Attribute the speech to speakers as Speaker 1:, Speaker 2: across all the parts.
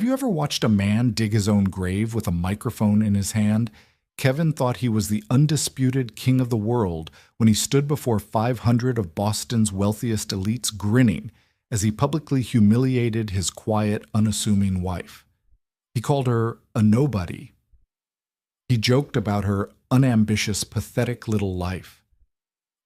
Speaker 1: Have you ever watched a man dig his own grave with a microphone in his hand? Kevin thought he was the undisputed king of the world when he stood before 500 of Boston's wealthiest elites grinning as he publicly humiliated his quiet, unassuming wife. He called her a nobody. He joked about her unambitious, pathetic little life.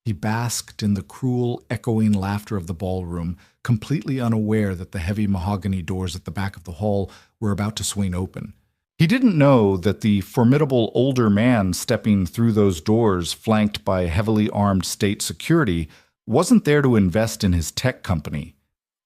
Speaker 1: He basked in the cruel, echoing laughter of the ballroom, completely unaware that the heavy mahogany doors at the back of the hall were about to swing open. He didn't know that the formidable older man stepping through those doors, flanked by heavily armed state security, wasn't there to invest in his tech company.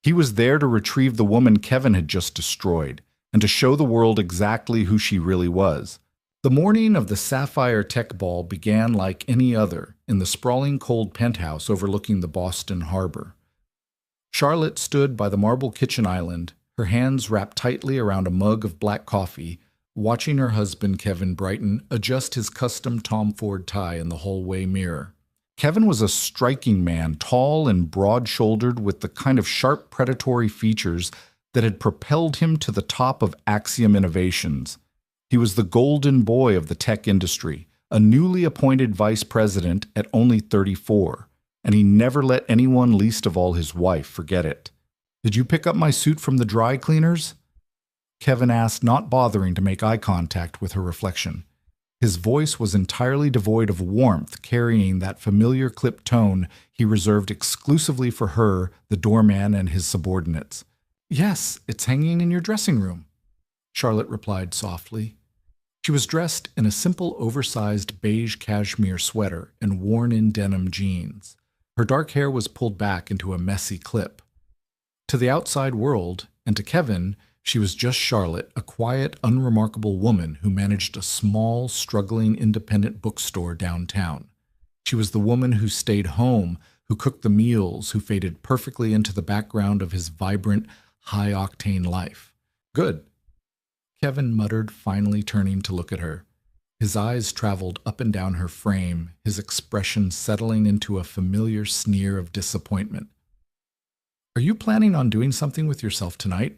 Speaker 1: He was there to retrieve the woman Kevin had just destroyed, and to show the world exactly who she really was. The morning of the Sapphire Tech Ball began like any other in the sprawling cold penthouse overlooking the Boston harbor. Charlotte stood by the marble kitchen island, her hands wrapped tightly around a mug of black coffee, watching her husband Kevin Brighton adjust his custom Tom Ford tie in the hallway mirror. Kevin was a striking man, tall and broad-shouldered with the kind of sharp predatory features that had propelled him to the top of Axiom Innovations. He was the golden boy of the tech industry, a newly appointed vice president at only 34, and he never let anyone, least of all his wife, forget it. "Did you pick up my suit from the dry cleaners?" Kevin asked, not bothering to make eye contact with her reflection. His voice was entirely devoid of warmth, carrying that familiar clipped tone he reserved exclusively for her, the doorman, and his subordinates. "Yes, it's hanging in your dressing room," Charlotte replied softly. She was dressed in a simple, oversized beige cashmere sweater and worn-in denim jeans. Her dark hair was pulled back into a messy clip. To the outside world, and to Kevin, she was just Charlotte, a quiet, unremarkable woman who managed a small, struggling independent bookstore downtown. She was the woman who stayed home, who cooked the meals, who faded perfectly into the background of his vibrant, high-octane life. "Good," Kevin muttered, finally turning to look at her. His eyes traveled up and down her frame, his expression settling into a familiar sneer of disappointment. "Are you planning on doing something with yourself tonight?"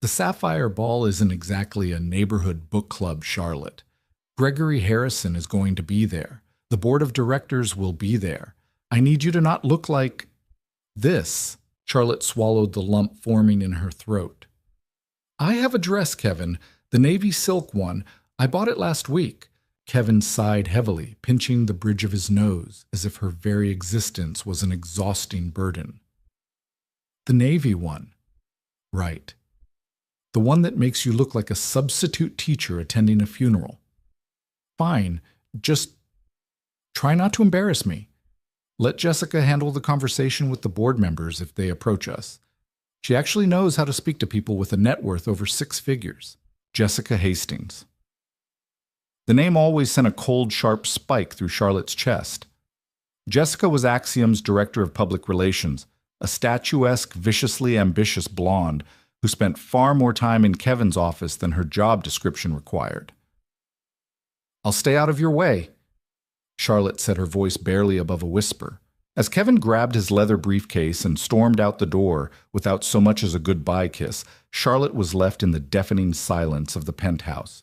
Speaker 1: The Sapphire Ball isn't exactly a neighborhood book club, Charlotte. Gregory Harrison is going to be there. The board of directors will be there. I need you to not look like this. Charlotte swallowed the lump forming in her throat. "I have a dress, Kevin, the navy silk one. I bought it last week." Kevin sighed heavily, pinching the bridge of his nose, as if her very existence was an exhausting burden. "The navy one." "Right. The one that makes you look like a substitute teacher attending a funeral." "Fine. Just try not to embarrass me. Let Jessica handle the conversation with the board members if they approach us. She actually knows how to speak to people with a net worth over 6 figures. Jessica Hastings." The name always sent a cold, sharp spike through Charlotte's chest. Jessica was Axiom's director of public relations, a statuesque, viciously ambitious blonde who spent far more time in Kevin's office than her job description required. "I'll stay out of your way," Charlotte said, her voice barely above a whisper. As Kevin grabbed his leather briefcase and stormed out the door without so much as a goodbye kiss, Charlotte was left in the deafening silence of the penthouse.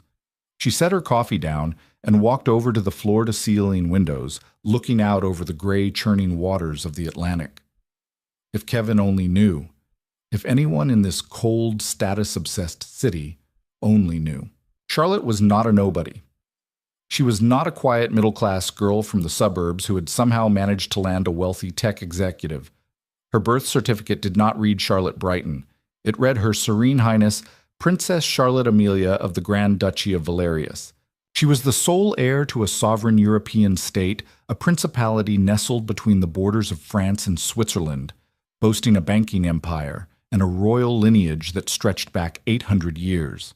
Speaker 1: She set her coffee down and walked over to the floor-to-ceiling windows, looking out over the gray, churning waters of the Atlantic. If Kevin only knew. If anyone in this cold, status-obsessed city only knew. Charlotte was not a nobody. She was not a quiet middle-class girl from the suburbs who had somehow managed to land a wealthy tech executive. Her birth certificate did not read Charlotte Brighton. It read Her Serene Highness, Princess Charlotte Amelia of the Grand Duchy of Valerius. She was the sole heir to a sovereign European state, a principality nestled between the borders of France and Switzerland, boasting a banking empire and a royal lineage that stretched back 800 years.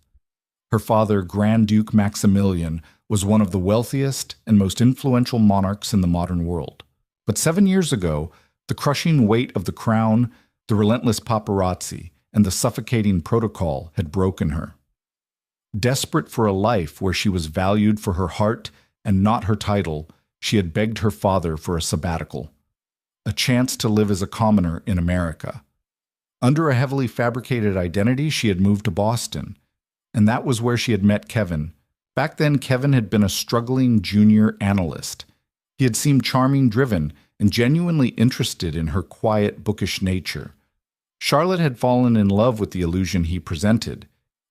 Speaker 1: Her father, Grand Duke Maximilian, was one of the wealthiest and most influential monarchs in the modern world. But 7 years ago, the crushing weight of the crown, the relentless paparazzi, and the suffocating protocol had broken her. Desperate for a life where she was valued for her heart and not her title, she had begged her father for a sabbatical, a chance to live as a commoner in America. Under a heavily fabricated identity, she had moved to Boston, and that was where she had met Kevin. Back then, Kevin had been a struggling junior analyst. He had seemed charming, driven, and genuinely interested in her quiet, bookish nature. Charlotte had fallen in love with the illusion he presented.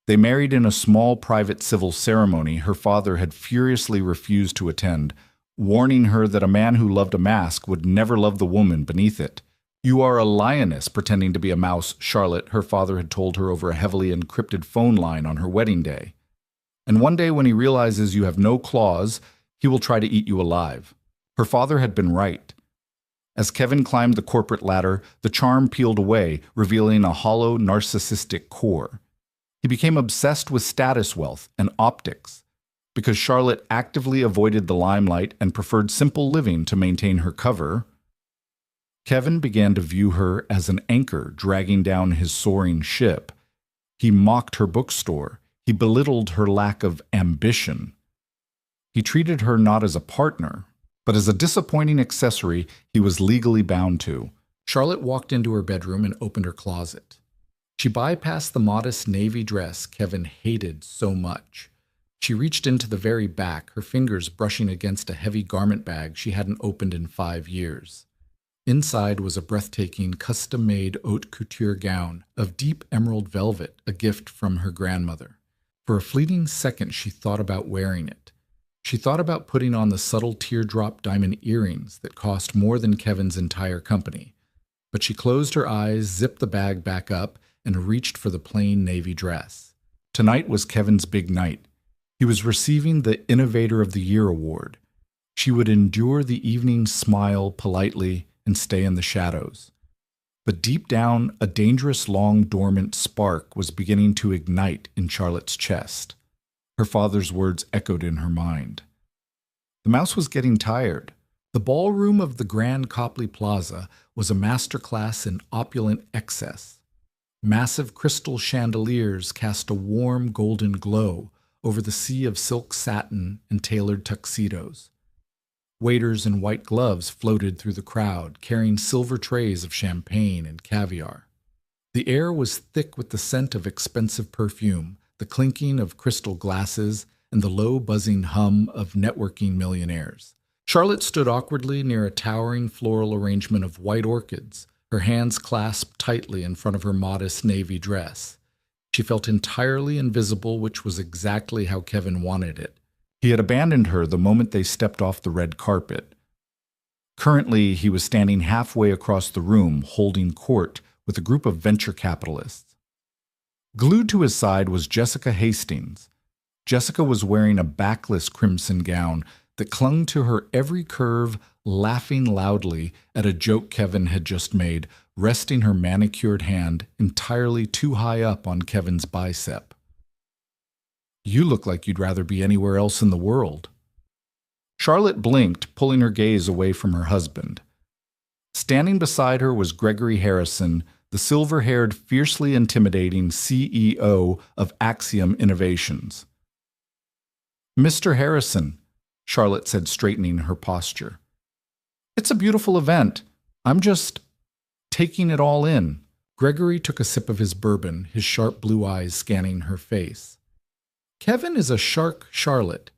Speaker 1: They married in a small private civil ceremony her father had furiously refused to attend, warning her that a man who loved a mask would never love the woman beneath it. "You are a lioness pretending to be a mouse," Charlotte, her father had told her over a heavily encrypted phone line on her wedding day. "And one day when he realizes you have no claws, he will try to eat you alive." Her father had been right. As Kevin climbed the corporate ladder, the charm peeled away, revealing a hollow, narcissistic core. He became obsessed with status wealth and optics. Because Charlotte actively avoided the limelight and preferred simple living to maintain her cover, Kevin began to view her as an anchor dragging down his soaring ship. He mocked her bookstore. He belittled her lack of ambition. He treated her not as a partner, but as a disappointing accessory he was legally bound to. Charlotte walked into her bedroom and opened her closet. She bypassed the modest navy dress Kevin hated so much. She reached into the very back, her fingers brushing against a heavy garment bag she hadn't opened in 5 years. Inside was a breathtaking, custom-made haute couture gown of deep emerald velvet, a gift from her grandmother. For a fleeting second she thought about wearing it. She thought about putting on the subtle teardrop diamond earrings that cost more than Kevin's entire company. But she closed her eyes, zipped the bag back up, and reached for the plain navy dress. Tonight was Kevin's big night. He was receiving the Innovator of the Year award. She would endure the evening, smile politely, and stay in the shadows. But deep down, a dangerous, long, dormant spark was beginning to ignite in Charlotte's chest. Her father's words echoed in her mind. The mouse was getting tired. The ballroom of the Grand Copley Plaza was a masterclass in opulent excess. Massive crystal chandeliers cast a warm golden glow over the sea of silk satin and tailored tuxedos. Waiters in white gloves floated through the crowd, carrying silver trays of champagne and caviar. The air was thick with the scent of expensive perfume, the clinking of crystal glasses, and the low buzzing hum of networking millionaires. Charlotte stood awkwardly near a towering floral arrangement of white orchids, her hands clasped tightly in front of her modest navy dress. She felt entirely invisible, which was exactly how Kevin wanted it. He had abandoned her the moment they stepped off the red carpet. Currently, he was standing halfway across the room, holding court with a group of venture capitalists. Glued to his side was Jessica Hastings. Jessica was wearing a backless crimson gown that clung to her every curve, laughing loudly at a joke Kevin had just made, resting her manicured hand entirely too high up on Kevin's bicep. "You look like you'd rather be anywhere else in the world." Charlotte blinked, pulling her gaze away from her husband. Standing beside her was Gregory Harrison, the silver-haired, fiercely intimidating CEO of Axiom Innovations. "Mr. Harrison," Charlotte said, straightening her posture. "It's a beautiful event. I'm just taking it all in." Gregory took a sip of his bourbon, his sharp blue eyes scanning her face. "Kevin is a shark, Charlotte.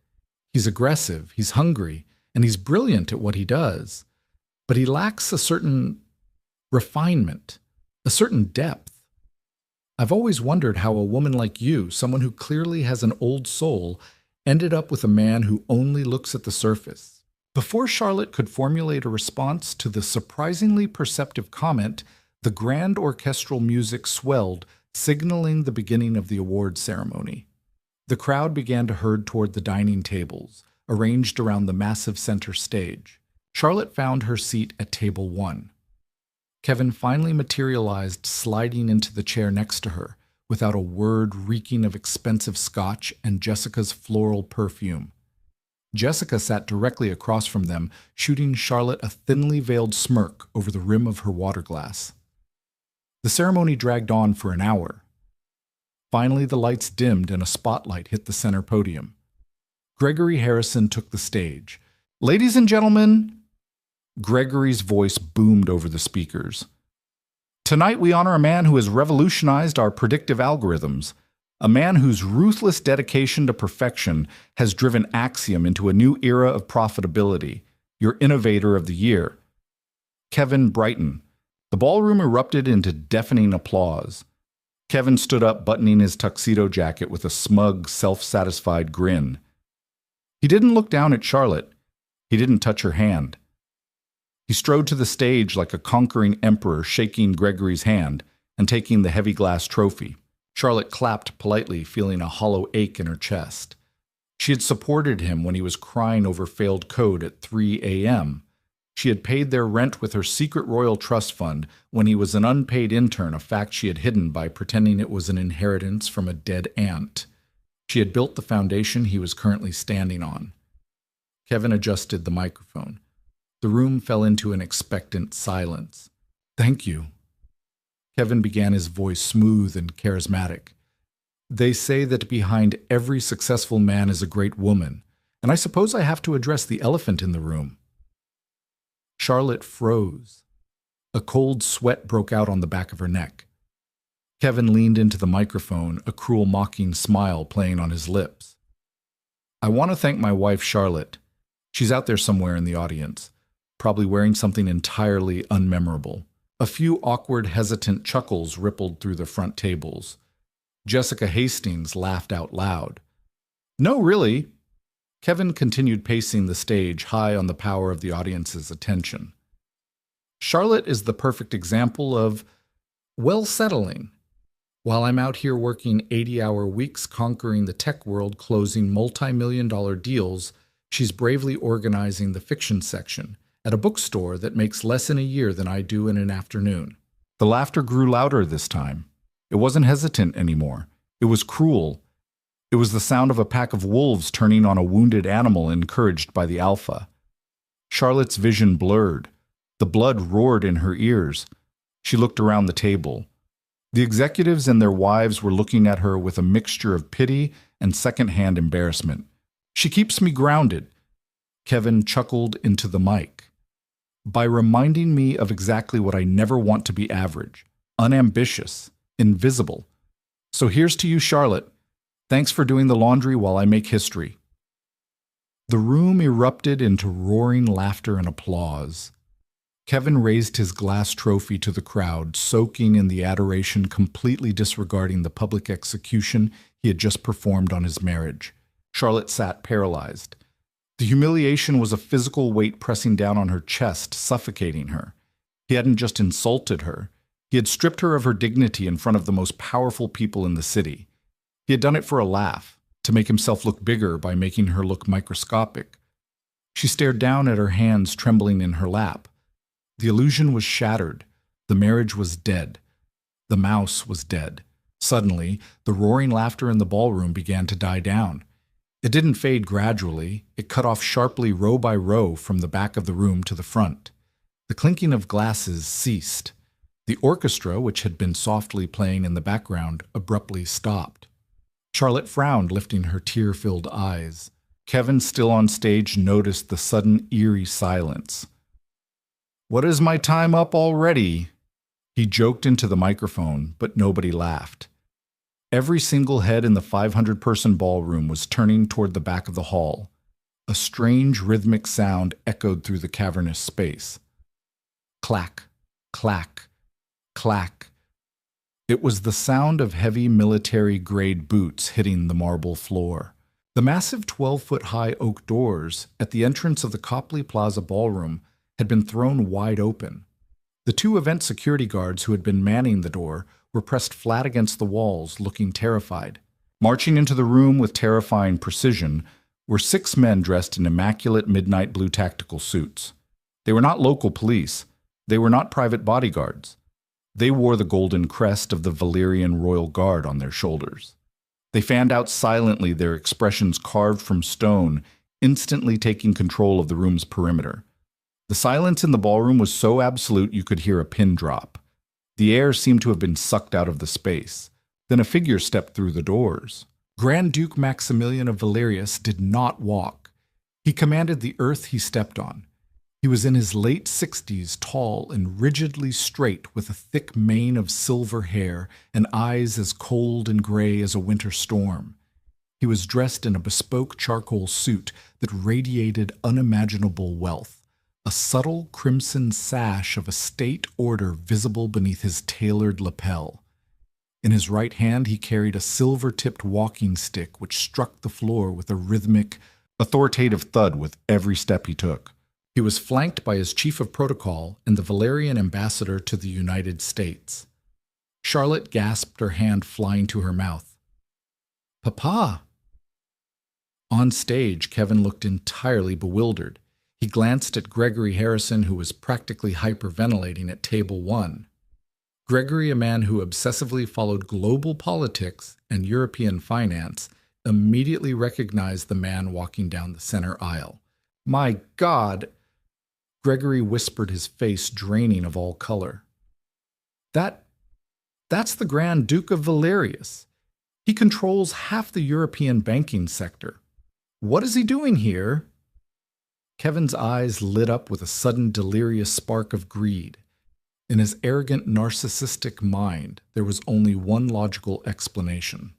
Speaker 1: He's aggressive, he's hungry, and he's brilliant at what he does. But he lacks a certain refinement, a certain depth. I've always wondered how a woman like you, someone who clearly has an old soul, ended up with a man who only looks at the surface." Before Charlotte could formulate a response to the surprisingly perceptive comment, the grand orchestral music swelled, signaling the beginning of the award ceremony. The crowd began to herd toward the dining tables, arranged around the massive center stage. Charlotte found her seat at table 1. Kevin finally materialized, sliding into the chair next to her, without a word, reeking of expensive scotch and Jessica's floral perfume. Jessica sat directly across from them, shooting Charlotte a thinly veiled smirk over the rim of her water glass. The ceremony dragged on for an hour. Finally, the lights dimmed and a spotlight hit the center podium. Gregory Harrison took the stage. "Ladies and gentlemen," Gregory's voice boomed over the speakers, Tonight we honor a man who has revolutionized our predictive algorithms, a man whose ruthless dedication to perfection has driven Axiom into a new era of profitability, your innovator of the year, Kevin Brighton. The ballroom erupted into deafening applause. Kevin stood up, buttoning his tuxedo jacket with a smug, self-satisfied grin. He didn't look down at Charlotte. He didn't touch her hand. He strode to the stage like a conquering emperor, shaking Gregory's hand and taking the heavy glass trophy. Charlotte clapped politely, feeling a hollow ache in her chest. She had supported him when he was crying over failed code at 3 a.m. She had paid their rent with her secret royal trust fund when he was an unpaid intern, a fact she had hidden by pretending it was an inheritance from a dead aunt. She had built the foundation he was currently standing on. Kevin adjusted the microphone. The room fell into an expectant silence. "Thank you." Kevin began, his voice smooth and charismatic. "They say that behind every successful man is a great woman, and I suppose I have to address the elephant in the room." Charlotte froze. A cold sweat broke out on the back of her neck. Kevin leaned into the microphone, a cruel mocking smile playing on his lips. "I want to thank my wife, Charlotte. She's out there somewhere in the audience, probably wearing something entirely unmemorable." A few awkward, hesitant chuckles rippled through the front tables. Jessica Hastings laughed out loud. "No, really." Kevin continued pacing the stage, high on the power of the audience's attention. "Charlotte is the perfect example of, well, settling. While I'm out here working 80-hour weeks, conquering the tech world, closing multi-million-dollar deals, she's bravely organizing the fiction section at a bookstore that makes less in a year than I do in an afternoon." The laughter grew louder this time. It wasn't hesitant anymore. It was cruel. It was the sound of a pack of wolves turning on a wounded animal encouraged by the alpha. Charlotte's vision blurred. The blood roared in her ears. She looked around the table. The executives and their wives were looking at her with a mixture of pity and second-hand embarrassment. "She keeps me grounded." Kevin chuckled into the mic. "By reminding me of exactly what I never want to be: average, unambitious, invisible. So here's to you, Charlotte. Thanks for doing the laundry while I make history." The room erupted into roaring laughter and applause. Kevin raised his glass trophy to the crowd, soaking in the adoration, completely disregarding the public execution he had just performed on his marriage. Charlotte sat paralyzed. The humiliation was a physical weight pressing down on her chest, suffocating her. He hadn't just insulted her. He had stripped her of her dignity in front of the most powerful people in the city. He had done it for a laugh, to make himself look bigger by making her look microscopic. She stared down at her hands trembling in her lap. The illusion was shattered. The marriage was dead. The mouse was dead. Suddenly, the roaring laughter in the ballroom began to die down. It didn't fade gradually. It cut off sharply row by row from the back of the room to the front. The clinking of glasses ceased. The orchestra, which had been softly playing in the background, abruptly stopped. Charlotte frowned, lifting her tear-filled eyes. Kevin, still on stage, noticed the sudden eerie silence. "What, is my time up already?" He joked into the microphone, but nobody laughed. Every single head in the 500-person ballroom was turning toward the back of the hall. A strange rhythmic sound echoed through the cavernous space. Clack, clack, clack. It was the sound of heavy military-grade boots hitting the marble floor. The massive 12-foot-high oak doors at the entrance of the Copley Plaza ballroom had been thrown wide open. The two event security guards who had been manning the door were pressed flat against the walls, looking terrified. Marching into the room with terrifying precision were 6 men dressed in immaculate midnight blue tactical suits. They were not local police. They were not private bodyguards. They wore the golden crest of the Valyrian Royal Guard on their shoulders. They fanned out silently, their expressions carved from stone, instantly taking control of the room's perimeter. The silence in the ballroom was so absolute you could hear a pin drop. The air seemed to have been sucked out of the space. Then a figure stepped through the doors. Grand Duke Maximilian of Valerius did not walk. He commanded the earth he stepped on. He was in his late 60s, tall and rigidly straight, with a thick mane of silver hair and eyes as cold and gray as a winter storm. He was dressed in a bespoke charcoal suit that radiated unimaginable wealth, a subtle crimson sash of a state order visible beneath his tailored lapel. In his right hand he carried a silver-tipped walking stick which struck the floor with a rhythmic, authoritative thud with every step he took. He was flanked by his chief of protocol and the Valerian ambassador to the United States. Charlotte gasped, her hand flying to her mouth. "Papa!" On stage, Kevin looked entirely bewildered. He glanced at Gregory Harrison, who was practically hyperventilating at table 1. Gregory, a man who obsessively followed global politics and European finance, immediately recognized the man walking down the center aisle. "My God!" Gregory whispered, his face draining of all color. That's the Grand Duke of Valerius. He controls half the European banking sector. What is he doing here?" Kevin's eyes lit up with a sudden delirious spark of greed. In his arrogant, narcissistic mind, there was only one logical explanation.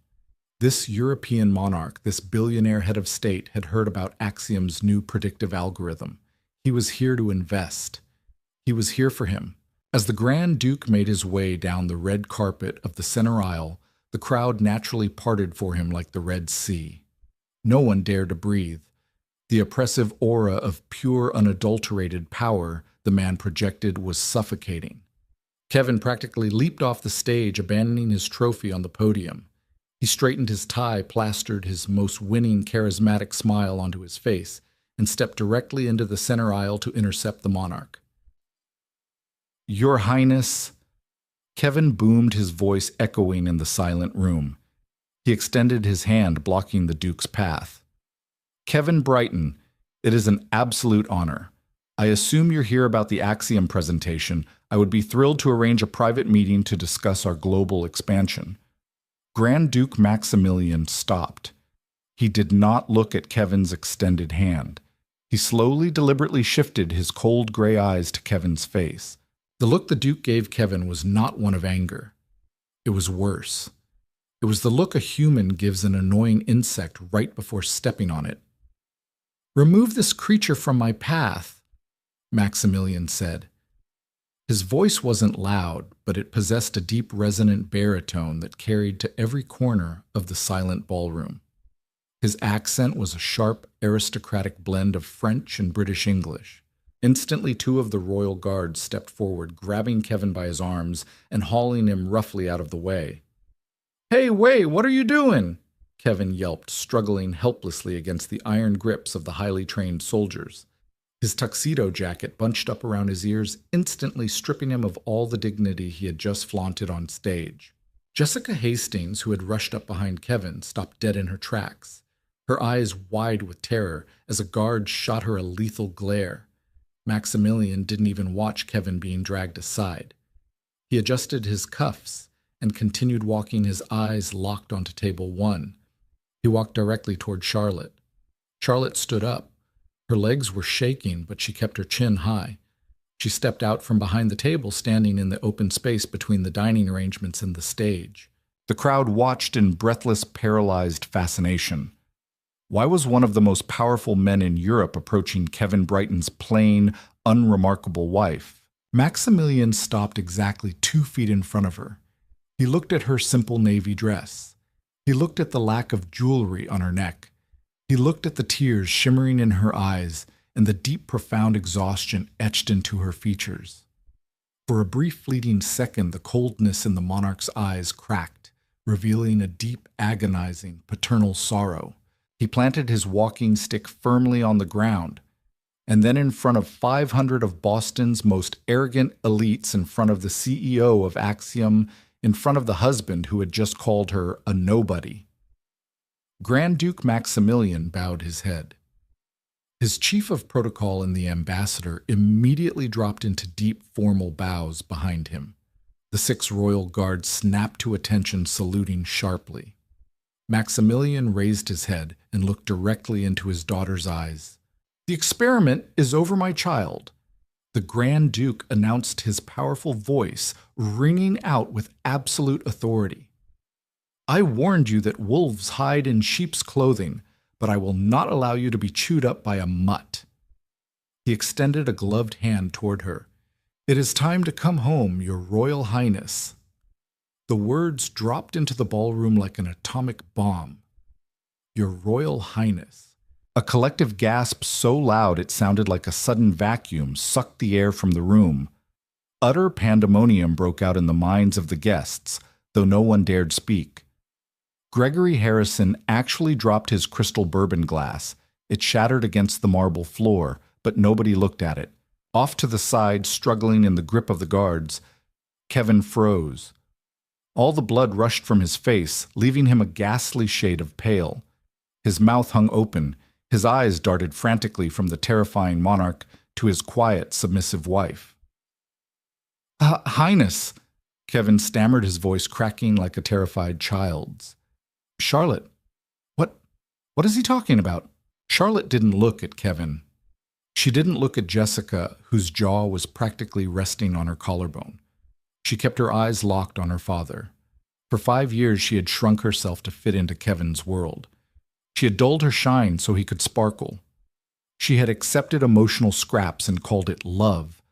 Speaker 1: This European monarch, this billionaire head of state, had heard about Axiom's new predictive algorithm. He was here to invest. He was here for him. As the Grand Duke made his way down the red carpet of the center aisle, the crowd naturally parted for him like the Red Sea. No one dared to breathe. The oppressive aura of pure, unadulterated power the man projected was suffocating. Kevin practically leaped off the stage, abandoning his trophy on the podium. He straightened his tie, plastered his most winning, charismatic smile onto his face, and stepped directly into the center aisle to intercept the monarch. "Your Highness," Kevin boomed, his voice echoing in the silent room. He extended his hand, blocking the Duke's path. "Kevin Brighton, it is an absolute honor. I assume you're here about the Axiom presentation. I would be thrilled to arrange a private meeting to discuss our global expansion." Grand Duke Maximilian stopped. He did not look at Kevin's extended hand. He slowly, deliberately shifted his cold gray eyes to Kevin's face. The look the Duke gave Kevin was not one of anger. It was worse. It was the look a human gives an annoying insect right before stepping on it. "Remove this creature from my path," Maximilian said. His voice wasn't loud, but it possessed a deep, resonant baritone that carried to every corner of the silent ballroom. His accent was a sharp, aristocratic blend of French and British English. Instantly, 2 of the royal guards stepped forward, grabbing Kevin by his arms and hauling him roughly out of the way. "Hey, Wei, what are you doing?" Kevin yelped, struggling helplessly against the iron grips of the highly trained soldiers. His tuxedo jacket bunched up around his ears, instantly stripping him of all the dignity he had just flaunted on stage. Jessica Hastings, who had rushed up behind Kevin, stopped dead in her tracks, her eyes wide with terror as a guard shot her a lethal glare. Maximilian didn't even watch Kevin being dragged aside. He adjusted his cuffs and continued walking, his eyes locked onto table 1. He walked directly toward Charlotte. Charlotte stood up. Her legs were shaking, but she kept her chin high. She stepped out from behind the table, standing in the open space between the dining arrangements and the stage. The crowd watched in breathless, paralyzed fascination. Why was one of the most powerful men in Europe approaching Kevin Brighton's plain, unremarkable wife? Maximilian stopped exactly 2 feet in front of her. He looked at her simple navy dress. He looked at the lack of jewelry on her neck. He looked at the tears shimmering in her eyes and the deep, profound exhaustion etched into her features. For a brief, fleeting second, the coldness in the monarch's eyes cracked, revealing a deep, agonizing, paternal sorrow. He planted his walking stick firmly on the ground, and then in front of 500 of Boston's most arrogant elites, in front of the CEO of Axiom, in front of the husband who had just called her a nobody. Grand Duke Maximilian bowed his head. His chief of protocol and the ambassador immediately dropped into deep, formal bows behind him. The 6 royal guards snapped to attention, saluting sharply. Maximilian raised his head and looked directly into his daughter's eyes. The experiment is over, my child. The Grand Duke announced, his powerful voice ringing out with absolute authority. I warned you that wolves hide in sheep's clothing, but I will not allow you to be chewed up by a mutt. He extended a gloved hand toward her. It is time to come home, your Royal Highness. The words dropped into the ballroom like an atomic bomb. Your Royal Highness. A collective gasp so loud it sounded like a sudden vacuum sucked the air from the room. Utter pandemonium broke out in the minds of the guests, though no one dared speak. Gregory Harrison actually dropped his crystal bourbon glass. It shattered against the marble floor, but nobody looked at it. Off to the side, struggling in the grip of the guards, Kevin froze. All the blood rushed from his face, leaving him a ghastly shade of pale. His mouth hung open. His eyes darted frantically from the terrifying monarch to his quiet, submissive wife. Highness, Kevin stammered, his voice cracking like a terrified child's. Charlotte, what is he talking about? Charlotte didn't look at Kevin. She didn't look at Jessica, whose jaw was practically resting on her collarbone. She kept her eyes locked on her father. For 5 years she had shrunk herself to fit into Kevin's world. She had dulled her shine so he could sparkle. She had accepted emotional scraps and called it love.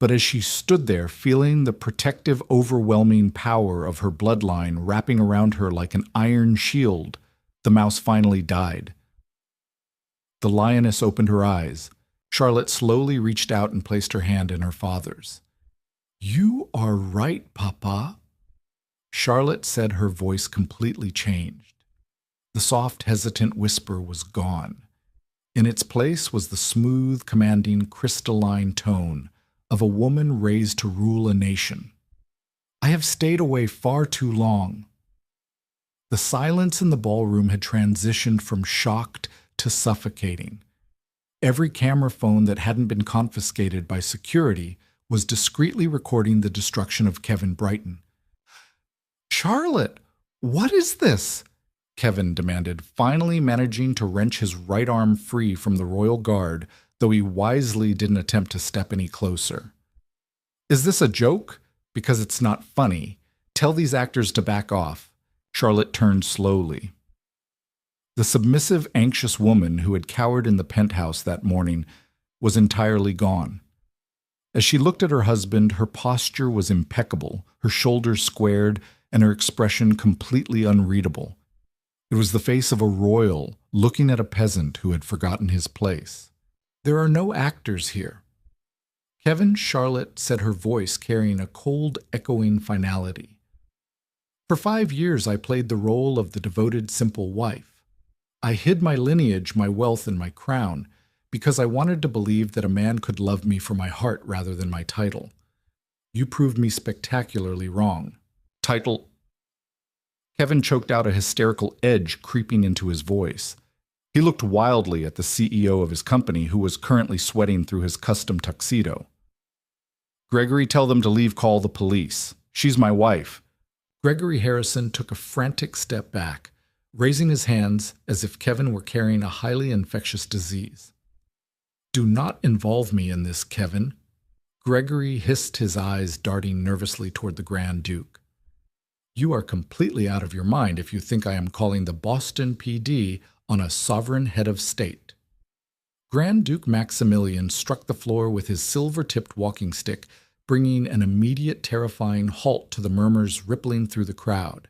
Speaker 1: But as she stood there, feeling the protective, overwhelming power of her bloodline wrapping around her like an iron shield, the mouse finally died. The lioness opened her eyes. Charlotte slowly reached out and placed her hand in her father's. You are right, Papa. Charlotte said, her voice completely changed. The soft, hesitant whisper was gone. In its place was the smooth, commanding, crystalline tone of a woman raised to rule a nation. I have stayed away far too long. The silence in the ballroom had transitioned from shocked to suffocating. Every camera phone that hadn't been confiscated by security was discreetly recording the destruction of Kevin Brighton. Charlotte, what is this? Kevin demanded, finally managing to wrench his right arm free from the royal guard, though he wisely didn't attempt to step any closer. Is this a joke? Because it's not funny. Tell these actors to back off. Charlotte turned slowly. The submissive, anxious woman who had cowered in the penthouse that morning was entirely gone. As she looked at her husband, her posture was impeccable, her shoulders squared, and her expression completely unreadable. It was the face of a royal looking at a peasant who had forgotten his place. There are no actors here. Kevin, Charlotte said, her voice carrying a cold, echoing finality. For 5 years I played the role of the devoted, simple wife. I hid my lineage, my wealth, and my crown, because I wanted to believe that a man could love me for my heart rather than my title. You proved me spectacularly wrong. Title. Kevin choked out a hysterical edge creeping into his voice. He looked wildly at the CEO of his company, who was currently sweating through his custom tuxedo. Gregory, tell them to leave, call the police. She's my wife. Gregory Harrison took a frantic step back, raising his hands as if Kevin were carrying a highly infectious disease. Do not involve me in this, Kevin. Gregory hissed, his eyes darting nervously toward the Grand Duke. You are completely out of your mind if you think I am calling the Boston PD on a sovereign head of state. Grand Duke Maximilian struck the floor with his silver-tipped walking stick, bringing an immediate terrifying halt to the murmurs rippling through the crowd.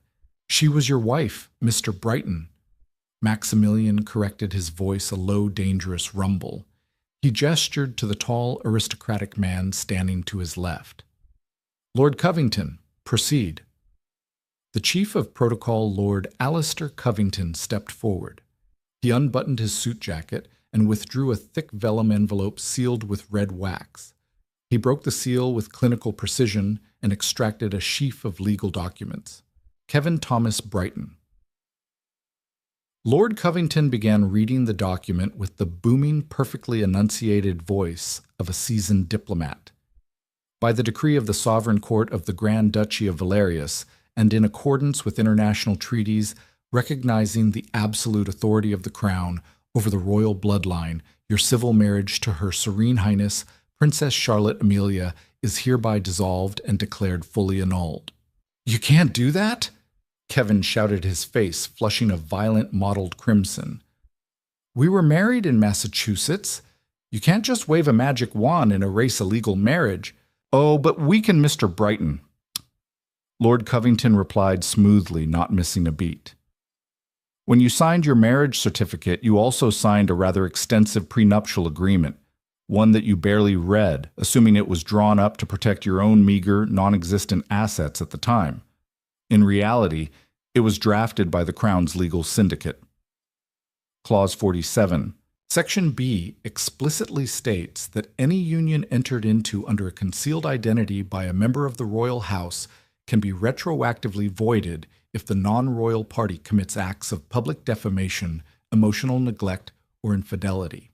Speaker 1: She was your wife, Mr. Brighton. Maximilian corrected, his voice a low, dangerous rumble. He gestured to the tall, aristocratic man standing to his left. Lord Covington, proceed. The chief of protocol, Lord Alistair Covington, stepped forward. He unbuttoned his suit jacket and withdrew a thick vellum envelope sealed with red wax. He broke the seal with clinical precision and extracted a sheaf of legal documents. Kevin Thomas Brighton. Lord Covington began reading the document with the booming, perfectly enunciated voice of a seasoned diplomat. By the decree of the Sovereign Court of the Grand Duchy of Valerius, and in accordance with international treaties recognizing the absolute authority of the Crown over the royal bloodline, your civil marriage to Her Serene Highness, Princess Charlotte Amelia, is hereby dissolved and declared fully annulled." "You can't do that?" Kevin shouted, his face flushing a violent mottled crimson. "We were married in Massachusetts. You can't just wave a magic wand and erase a legal marriage." "Oh, but we can, Mr. Brighton," Lord Covington replied smoothly, not missing a beat. "When you signed your marriage certificate, you also signed a rather extensive prenuptial agreement, one that you barely read, assuming it was drawn up to protect your own meager, non-existent assets at the time. In reality, it was drafted by the Crown's legal syndicate." Clause 47. Section B explicitly states that any union entered into under a concealed identity by a member of the royal house can be retroactively voided if the non-royal party commits acts of public defamation, emotional neglect, or infidelity.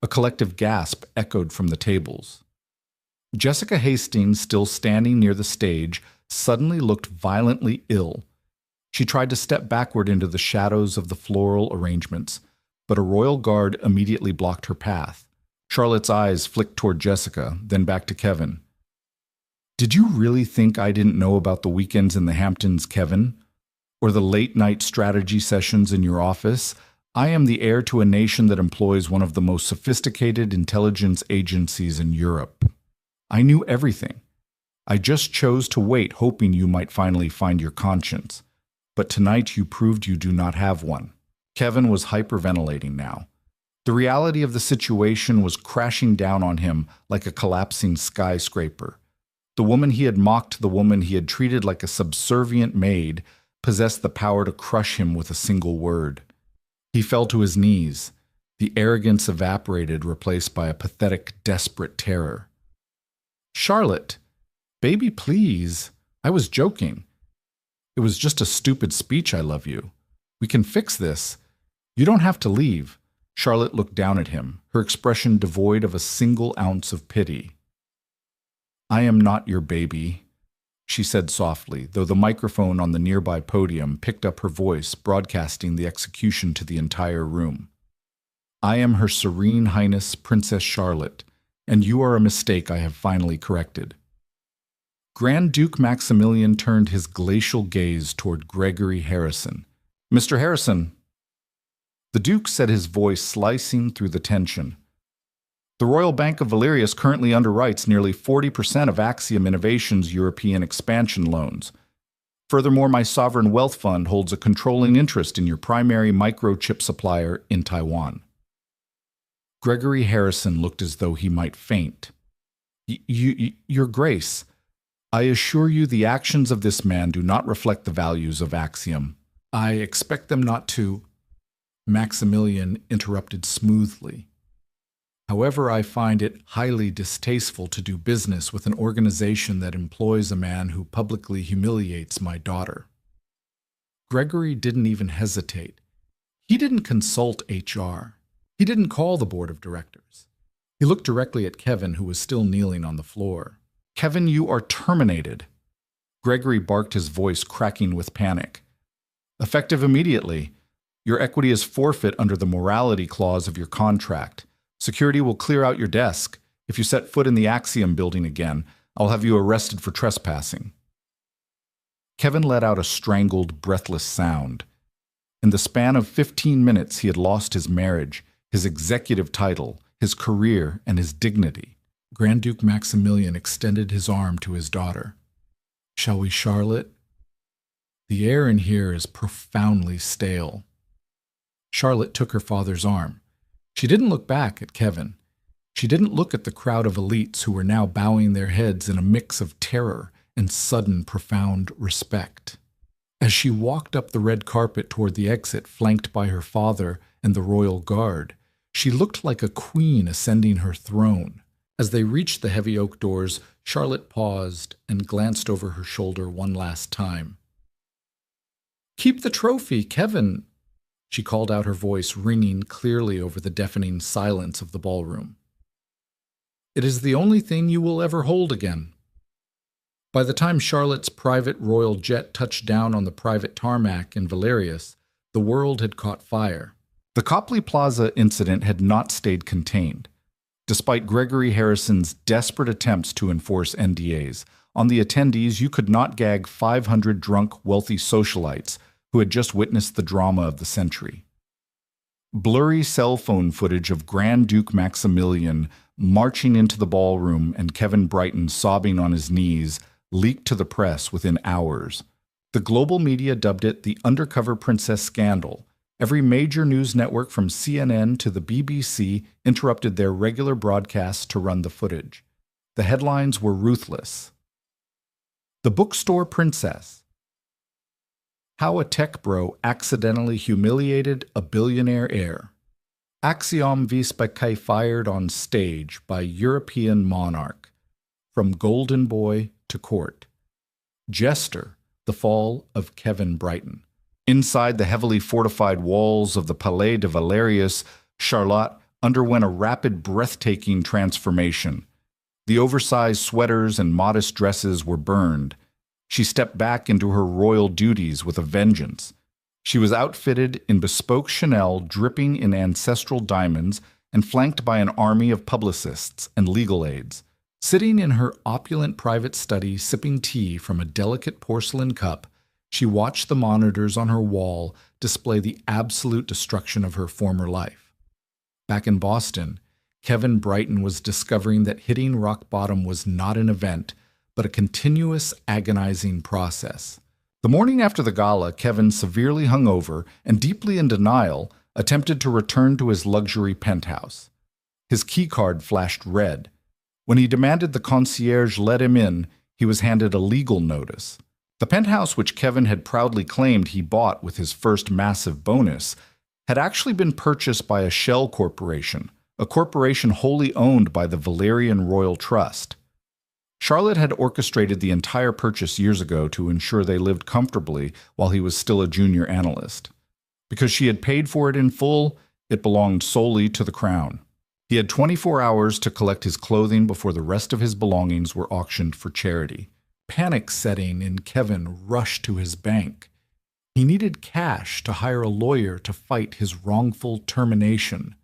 Speaker 1: A collective gasp echoed from the tables. Jessica Hastings, still standing near the stage, suddenly looked violently ill. She tried to step backward into the shadows of the floral arrangements, but a royal guard immediately blocked her path. Charlotte's eyes flicked toward Jessica, then back to Kevin. "Did you really think I didn't know about the weekends in the Hamptons, Kevin? Or the late-night strategy sessions in your office? I am the heir to a nation that employs one of the most sophisticated intelligence agencies in Europe. I knew everything. I just chose to wait, hoping you might finally find your conscience. But tonight you proved you do not have one." Kevin was hyperventilating now. The reality of the situation was crashing down on him like a collapsing skyscraper. The woman he had mocked, the woman he had treated like a subservient maid, possessed the power to crush him with a single word. He fell to his knees. The arrogance evaporated, replaced by a pathetic, desperate terror. "Charlotte, baby, please. I was joking. It was just a stupid speech, I love you. We can fix this. You don't have to leave." Charlotte looked down at him, her expression devoid of a single ounce of pity. "I am not your baby," she said softly, though the microphone on the nearby podium picked up her voice, broadcasting the execution to the entire room. "I am Her Serene Highness Princess Charlotte, and you are a mistake I have finally corrected." Grand Duke Maximilian turned his glacial gaze toward Gregory Harrison. "Mr. Harrison." The Duke said, his voice slicing through the tension. "The Royal Bank of Valerius currently underwrites nearly 40% of Axiom Innovations' European expansion loans. Furthermore, my sovereign wealth fund holds a controlling interest in your primary microchip supplier in Taiwan." Gregory Harrison looked as though he might faint. Your Grace, I assure you the actions of this man do not reflect the values of Axiom. I expect them not to." Maximilian interrupted smoothly. "However, I find it highly distasteful to do business with an organization that employs a man who publicly humiliates my daughter." Gregory didn't even hesitate. He didn't consult HR. He didn't call the board of directors. He looked directly at Kevin, who was still kneeling on the floor. "Kevin, you are terminated." Gregory barked, his voice cracking with panic. "Effective immediately. Your equity is forfeit under the morality clause of your contract. Security will clear out your desk. If you set foot in the Axiom building again, I'll have you arrested for trespassing." Kevin let out a strangled, breathless sound. In the span of 15 minutes, he had lost his marriage, his executive title, his career, and his dignity. Grand Duke Maximilian extended his arm to his daughter. "Shall we, Charlotte? The air in here is profoundly stale." Charlotte took her father's arm. She didn't look back at Kevin. She didn't look at the crowd of elites who were now bowing their heads in a mix of terror and sudden profound respect. As she walked up the red carpet toward the exit, flanked by her father and the royal guard, she looked like a queen ascending her throne. As they reached the heavy oak doors, Charlotte paused and glanced over her shoulder one last time. "Keep the trophy, Kevin," she called out, her voice ringing clearly over the deafening silence of the ballroom. "It is the only thing you will ever hold again." By the time Charlotte's private royal jet touched down on the private tarmac in Valerius, the world had caught fire. The Copley Plaza incident had not stayed contained. Despite Gregory Harrison's desperate attempts to enforce NDAs, on the attendees you could not gag 500 drunk, wealthy socialites who had just witnessed the drama of the century. Blurry cell phone footage of Grand Duke Maximilian marching into the ballroom and Kevin Brighton sobbing on his knees leaked to the press within hours. The global media dubbed it the Undercover Princess Scandal. Every major news network from CNN to the BBC interrupted their regular broadcasts to run the footage. The headlines were ruthless. The Bookstore Princess. How a tech bro accidentally humiliated a billionaire heir. Axiom Vispacay fired on stage by European monarch. From golden boy to court. Jester, the fall of Kevin Brighton. Inside the heavily fortified walls of the Palais de Valerius, Charlotte underwent a rapid, breathtaking transformation. The oversized sweaters and modest dresses were burned. She stepped back into her royal duties with a vengeance. She was outfitted in bespoke Chanel dripping in ancestral diamonds and flanked by an army of publicists and legal aides. Sitting in her opulent private study sipping tea from a delicate porcelain cup, she watched the monitors on her wall display the absolute destruction of her former life. Back in Boston, Kevin Brighton was discovering that hitting rock bottom was not an event, but a continuous, agonizing process. The morning after the gala, Kevin, severely hungover and deeply in denial, attempted to return to his luxury penthouse. His keycard flashed red. When he demanded the concierge let him in, he was handed a legal notice. The penthouse, which Kevin had proudly claimed he bought with his first massive bonus, had actually been purchased by a shell corporation, a corporation wholly owned by the Valerian Royal Trust. Charlotte had orchestrated the entire purchase years ago to ensure they lived comfortably while he was still a junior analyst. Because she had paid for it in full, it belonged solely to the crown. He had 24 hours to collect his clothing before the rest of his belongings were auctioned for charity. Panic setting in, Kevin rushed to his bank. He needed cash to hire a lawyer to fight his wrongful termination.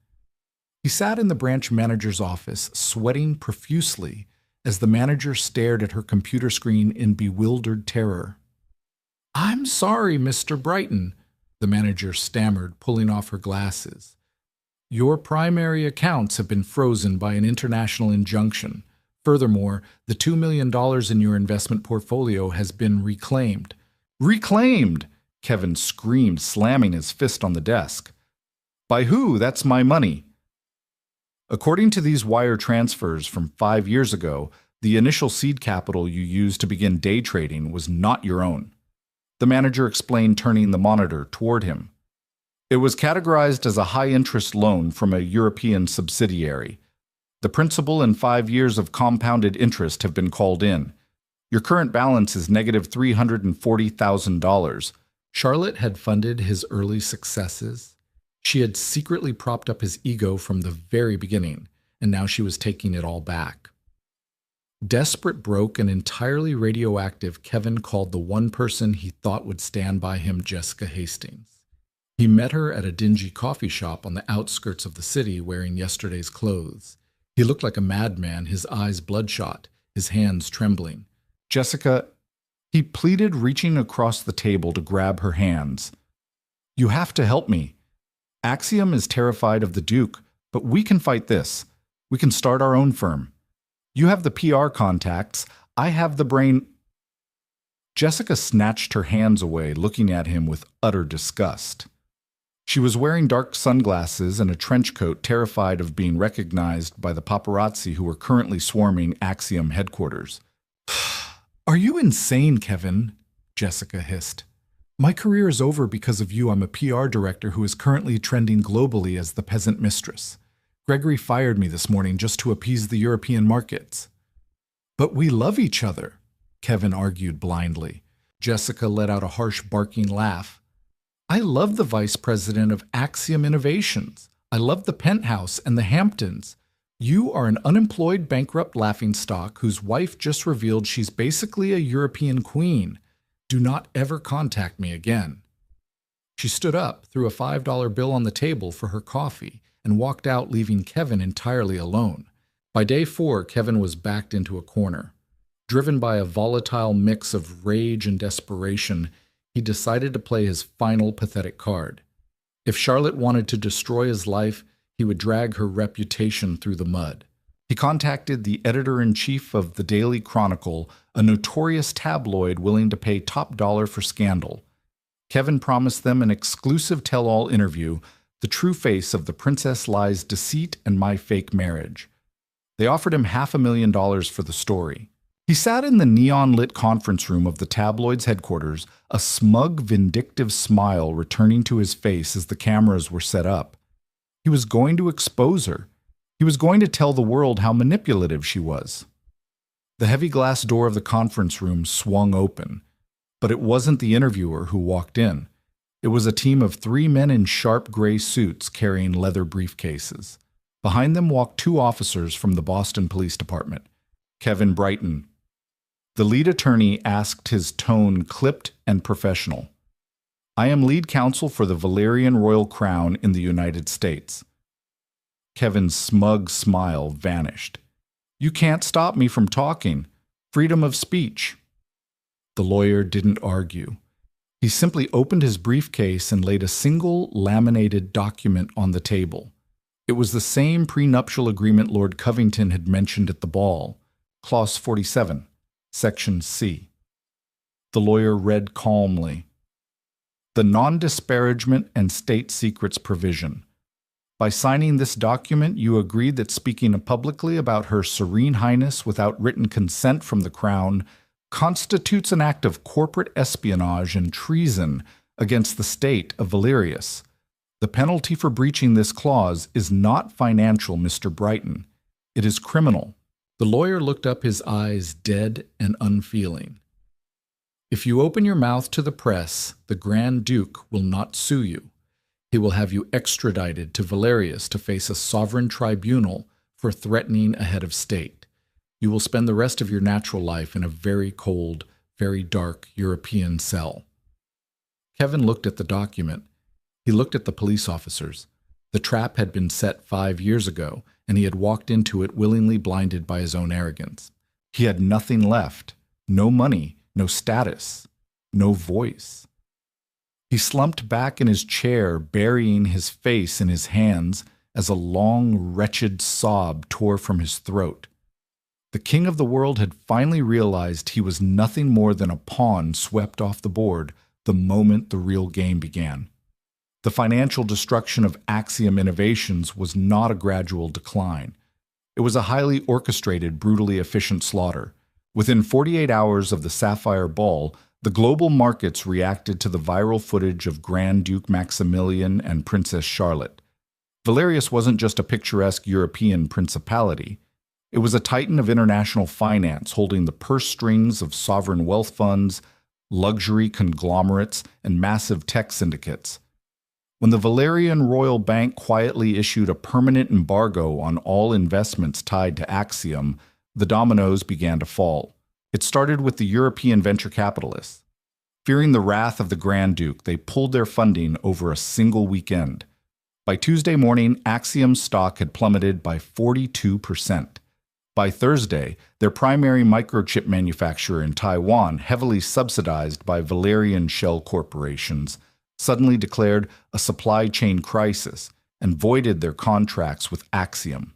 Speaker 1: He sat in the branch manager's office, sweating profusely, as the manager stared at her computer screen in bewildered terror. "I'm sorry, Mr. Brighton," the manager stammered, pulling off her glasses. "Your primary accounts have been frozen by an international injunction. Furthermore, the $2 million in your investment portfolio has been reclaimed." "Reclaimed!" Kevin screamed, slamming his fist on the desk. "By who? That's my money." According to these wire transfers from 5 years ago, the initial seed capital you used to begin day trading was not your own. The manager explained, turning the monitor toward him. "It was categorized as a high-interest loan from a European subsidiary. The principal and 5 years of compounded interest have been called in. Your current balance is negative $340,000. Charlotte had funded his early successes. She had secretly propped up his ego from the very beginning, and now she was taking it all back. Desperate, broke, and entirely radioactive, Kevin called the one person he thought would stand by him Jessica Hastings. He met her at a dingy coffee shop on the outskirts of the city wearing yesterday's clothes. He looked like a madman, his eyes bloodshot, his hands trembling. "Jessica," he pleaded, reaching across the table to grab her hands. "You have to help me. Axiom is terrified of the Duke, but we can fight this. We can start our own firm. You have the PR contacts. I have the brain." Jessica snatched her hands away, looking at him with utter disgust. She was wearing dark sunglasses and a trench coat, terrified of being recognized by the paparazzi who were currently swarming Axiom headquarters. "Are you insane, Kevin?" Jessica hissed. "My career is over because of you. I'm a PR director who is currently trending globally as the peasant mistress. Gregory fired me this morning just to appease the European markets." "But we love each other," Kevin argued blindly. Jessica let out a harsh barking laugh. "I love the vice president of Axiom Innovations. I love the penthouse and the Hamptons. You are an unemployed, bankrupt laughingstock whose wife just revealed she's basically a European queen. Do not ever contact me again." She stood up, threw a $5 bill on the table for her coffee, and walked out, leaving Kevin entirely alone. By day 4, Kevin was backed into a corner. Driven by a volatile mix of rage and desperation, he decided to play his final pathetic card. If Charlotte wanted to destroy his life, he would drag her reputation through the mud. He contacted the editor-in-chief of the Daily Chronicle, a notorious tabloid willing to pay top dollar for scandal. Kevin promised them an exclusive tell-all interview, the true face of the Princess Lies deceit and my fake marriage. They offered him $500,000 for the story. He sat in the neon-lit conference room of the tabloid's headquarters, a smug, vindictive smile returning to his face as the cameras were set up. He was going to expose her. He was going to tell the world how manipulative she was. The heavy glass door of the conference room swung open, but it wasn't the interviewer who walked in. It was a team of 3 men in sharp gray suits carrying leather briefcases. Behind them walked 2 officers from the Boston Police Department. Kevin Brighton. The lead attorney asked, his tone clipped and professional. I am lead counsel for the Valerian Royal Crown in the United States. Kevin's smug smile vanished. You can't stop me from talking. Freedom of speech. The lawyer didn't argue. He simply opened his briefcase and laid a single laminated document on the table. It was the same prenuptial agreement Lord Covington had mentioned at the ball, Clause 47, Section C. The lawyer read calmly. The non-disparagement and state secrets provision. By signing this document, you agreed that speaking publicly about Her Serene Highness without written consent from the Crown constitutes an act of corporate espionage and treason against the state of Valerius. The penalty for breaching this clause is not financial, Mr. Brighton. It is criminal. The lawyer looked up, his eyes dead and unfeeling. If you open your mouth to the press, the Grand Duke will not sue you. He will have you extradited to Valerius to face a sovereign tribunal for threatening a head of state. You will spend the rest of your natural life in a very cold, very dark European cell. Kevin looked at the document. He looked at the police officers. The trap had been set 5 years ago, and he had walked into it willingly, blinded by his own arrogance. He had nothing left, no money, no status, no voice. He slumped back in his chair, burying his face in his hands as a long, wretched sob tore from his throat. The king of the world had finally realized he was nothing more than a pawn swept off the board the moment the real game began. The financial destruction of Axiom Innovations was not a gradual decline. It was a highly orchestrated, brutally efficient slaughter. Within 48 hours of the Sapphire Ball, the global markets reacted to the viral footage of Grand Duke Maximilian and Princess Charlotte. Valerius wasn't just a picturesque European principality. It was a titan of international finance, holding the purse strings of sovereign wealth funds, luxury conglomerates, and massive tech syndicates. When the Valerian Royal Bank quietly issued a permanent embargo on all investments tied to Axiom, the dominoes began to fall. It started with the European venture capitalists. Fearing the wrath of the Grand Duke, they pulled their funding over a single weekend. By Tuesday morning, Axiom's stock had plummeted by 42%. By Thursday, their primary microchip manufacturer in Taiwan, heavily subsidized by Valerian shell corporations, suddenly declared a supply chain crisis and voided their contracts with Axiom.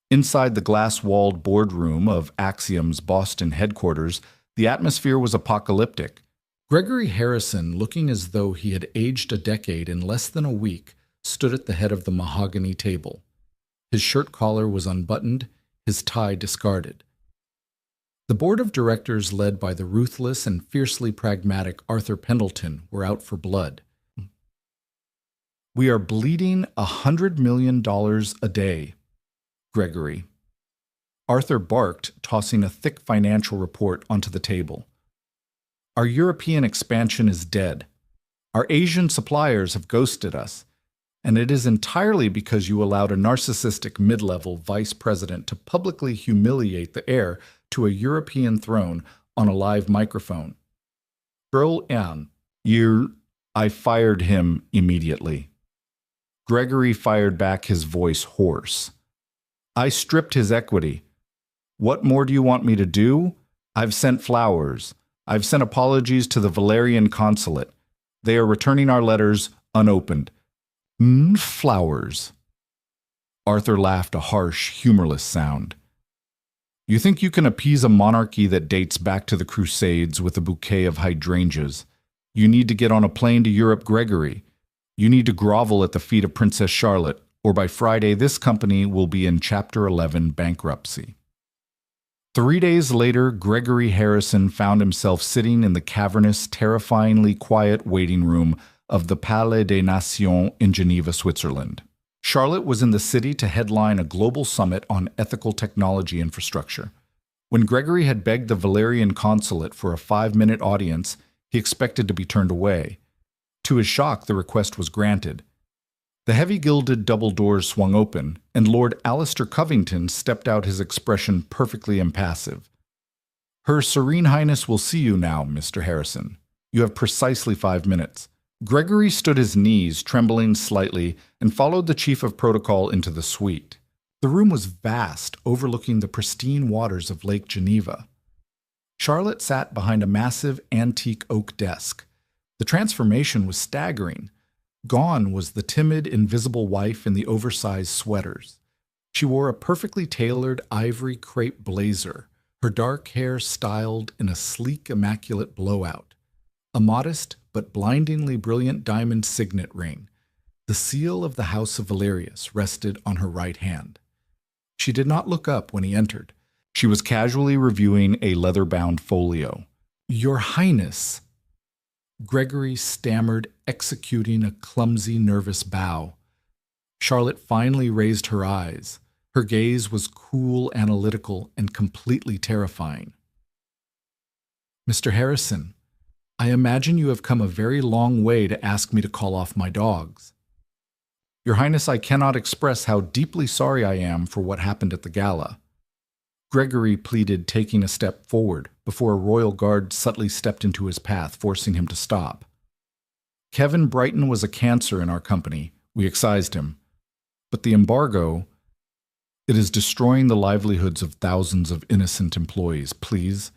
Speaker 1: Inside the glass-walled boardroom of Axiom's Boston headquarters, the atmosphere was apocalyptic. Gregory Harrison, looking as though he had aged a decade in less than a week, stood at the head of the mahogany table. His shirt collar was unbuttoned, his tie discarded. The board of directors, led by the ruthless and fiercely pragmatic Arthur Pendleton, were out for blood. We are bleeding $100 million a day, Gregory. Arthur barked, tossing a thick financial report onto the table. Our European expansion is dead. Our Asian suppliers have ghosted us. And it is entirely because you allowed a narcissistic mid-level vice president to publicly humiliate the heir to a European throne on a live microphone. Girl Anne, I fired him immediately. Gregory fired back, his voice hoarse. I stripped his equity. What more do you want me to do? I've sent flowers. I've sent apologies to the Valerian consulate. They are returning our letters unopened. Flowers. Arthur laughed, a harsh, humorless sound. You think you can appease a monarchy that dates back to the Crusades with a bouquet of hydrangeas? You need to get on a plane to Europe, Gregory. You need to grovel at the feet of Princess Charlotte, or by Friday this company will be in Chapter 11 bankruptcy. 3 days later, Gregory Harrison found himself sitting in the cavernous, terrifyingly quiet waiting room of the Palais des Nations in Geneva, Switzerland. Charlotte was in the city to headline a global summit on ethical technology infrastructure. When Gregory had begged the Valerian consulate for a 5-minute audience, he expected to be turned away. To his shock, the request was granted. The heavy gilded double doors swung open, and Lord Alistair Covington stepped out, his expression perfectly impassive. Her Serene Highness will see you now, Mr. Harrison. You have precisely 5 minutes. Gregory stood his knees, trembling slightly, and followed the chief of protocol into the suite. The room was vast, overlooking the pristine waters of Lake Geneva. Charlotte sat behind a massive antique oak desk. The transformation was staggering. Gone was the timid, invisible wife in the oversized sweaters. She wore a perfectly tailored ivory crepe blazer, her dark hair styled in a sleek, immaculate blowout. A modest but blindingly brilliant diamond signet ring, the seal of the House of Valerius, rested on her right hand. She did not look up when he entered. She was casually reviewing a leather-bound folio. Your Highness, Gregory stammered, executing a clumsy, nervous bow. Charlotte finally raised her eyes. Her gaze was cool, analytical, and completely terrifying. Mr. Harrison, I imagine you have come a very long way to ask me to call off my dogs. Your Highness, I cannot express how deeply sorry I am for what happened at the gala. Gregory pleaded, taking a step forward, before a royal guard subtly stepped into his path, forcing him to stop. Kevin Brighton was a cancer in our company. We excised him. But the embargo, it is destroying the livelihoods of thousands of innocent employees. Please,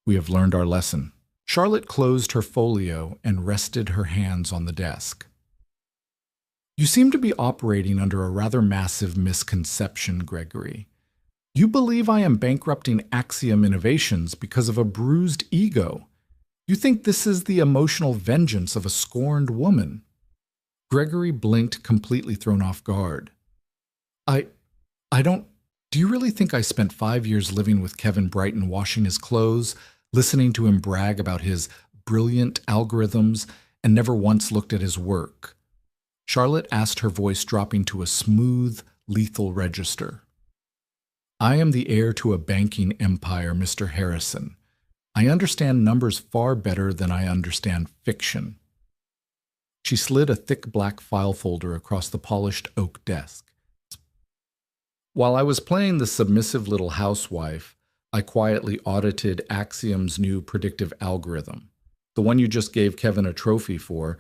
Speaker 1: we have learned our lesson. Charlotte closed her folio and rested her hands on the desk. You seem to be operating under a rather massive misconception, Gregory. You believe I am bankrupting Axiom Innovations because of a bruised ego. You think this is the emotional vengeance of a scorned woman. Gregory blinked, completely thrown off guard. Do you really think I spent 5 years living with Kevin Brighton, washing his clothes, listening to him brag about his brilliant algorithms, and never once looked at his work? Charlotte asked, her voice dropping to a smooth, lethal register. I am the heir to a banking empire, Mr. Harrison. I understand numbers far better than I understand fiction. She slid a thick black file folder across the polished oak desk. While I was playing the submissive little housewife, I quietly audited Axiom's new predictive algorithm, the one you just gave Kevin a trophy for.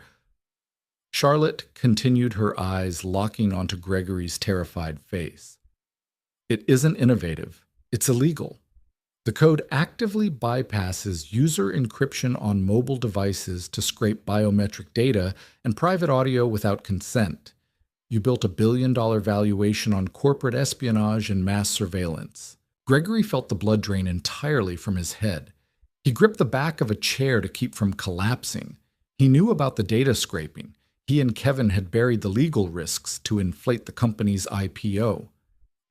Speaker 1: Charlotte continued, her eyes locking onto Gregory's terrified face. It isn't innovative. It's illegal. The code actively bypasses user encryption on mobile devices to scrape biometric data and private audio without consent. You built $1 billion valuation on corporate espionage and mass surveillance. Gregory felt the blood drain entirely from his head. He gripped the back of a chair to keep from collapsing. He knew about the data scraping. He and Kevin had buried the legal risks to inflate the company's IPO.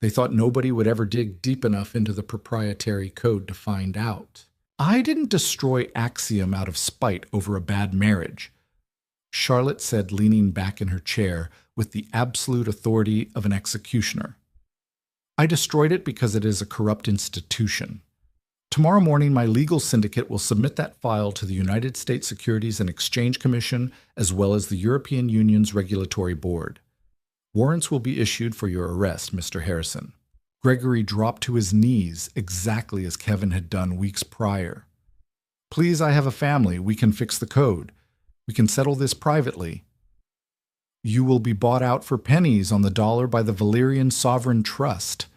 Speaker 1: They thought nobody would ever dig deep enough into the proprietary code to find out. I didn't destroy Axiom out of spite over a bad marriage, Charlotte said, leaning back in her chair with the absolute authority of an executioner. I destroyed it because it is a corrupt institution. Tomorrow morning, my legal syndicate will submit that file to the United States Securities and Exchange Commission, as well as the European Union's Regulatory Board. Warrants will be issued for your arrest, Mr. Harrison. Gregory dropped to his knees, exactly as Kevin had done weeks prior. Please, I have a family. We can fix the code. We can settle this privately. You will be bought out for pennies on the dollar by the Valyrian Sovereign Trust,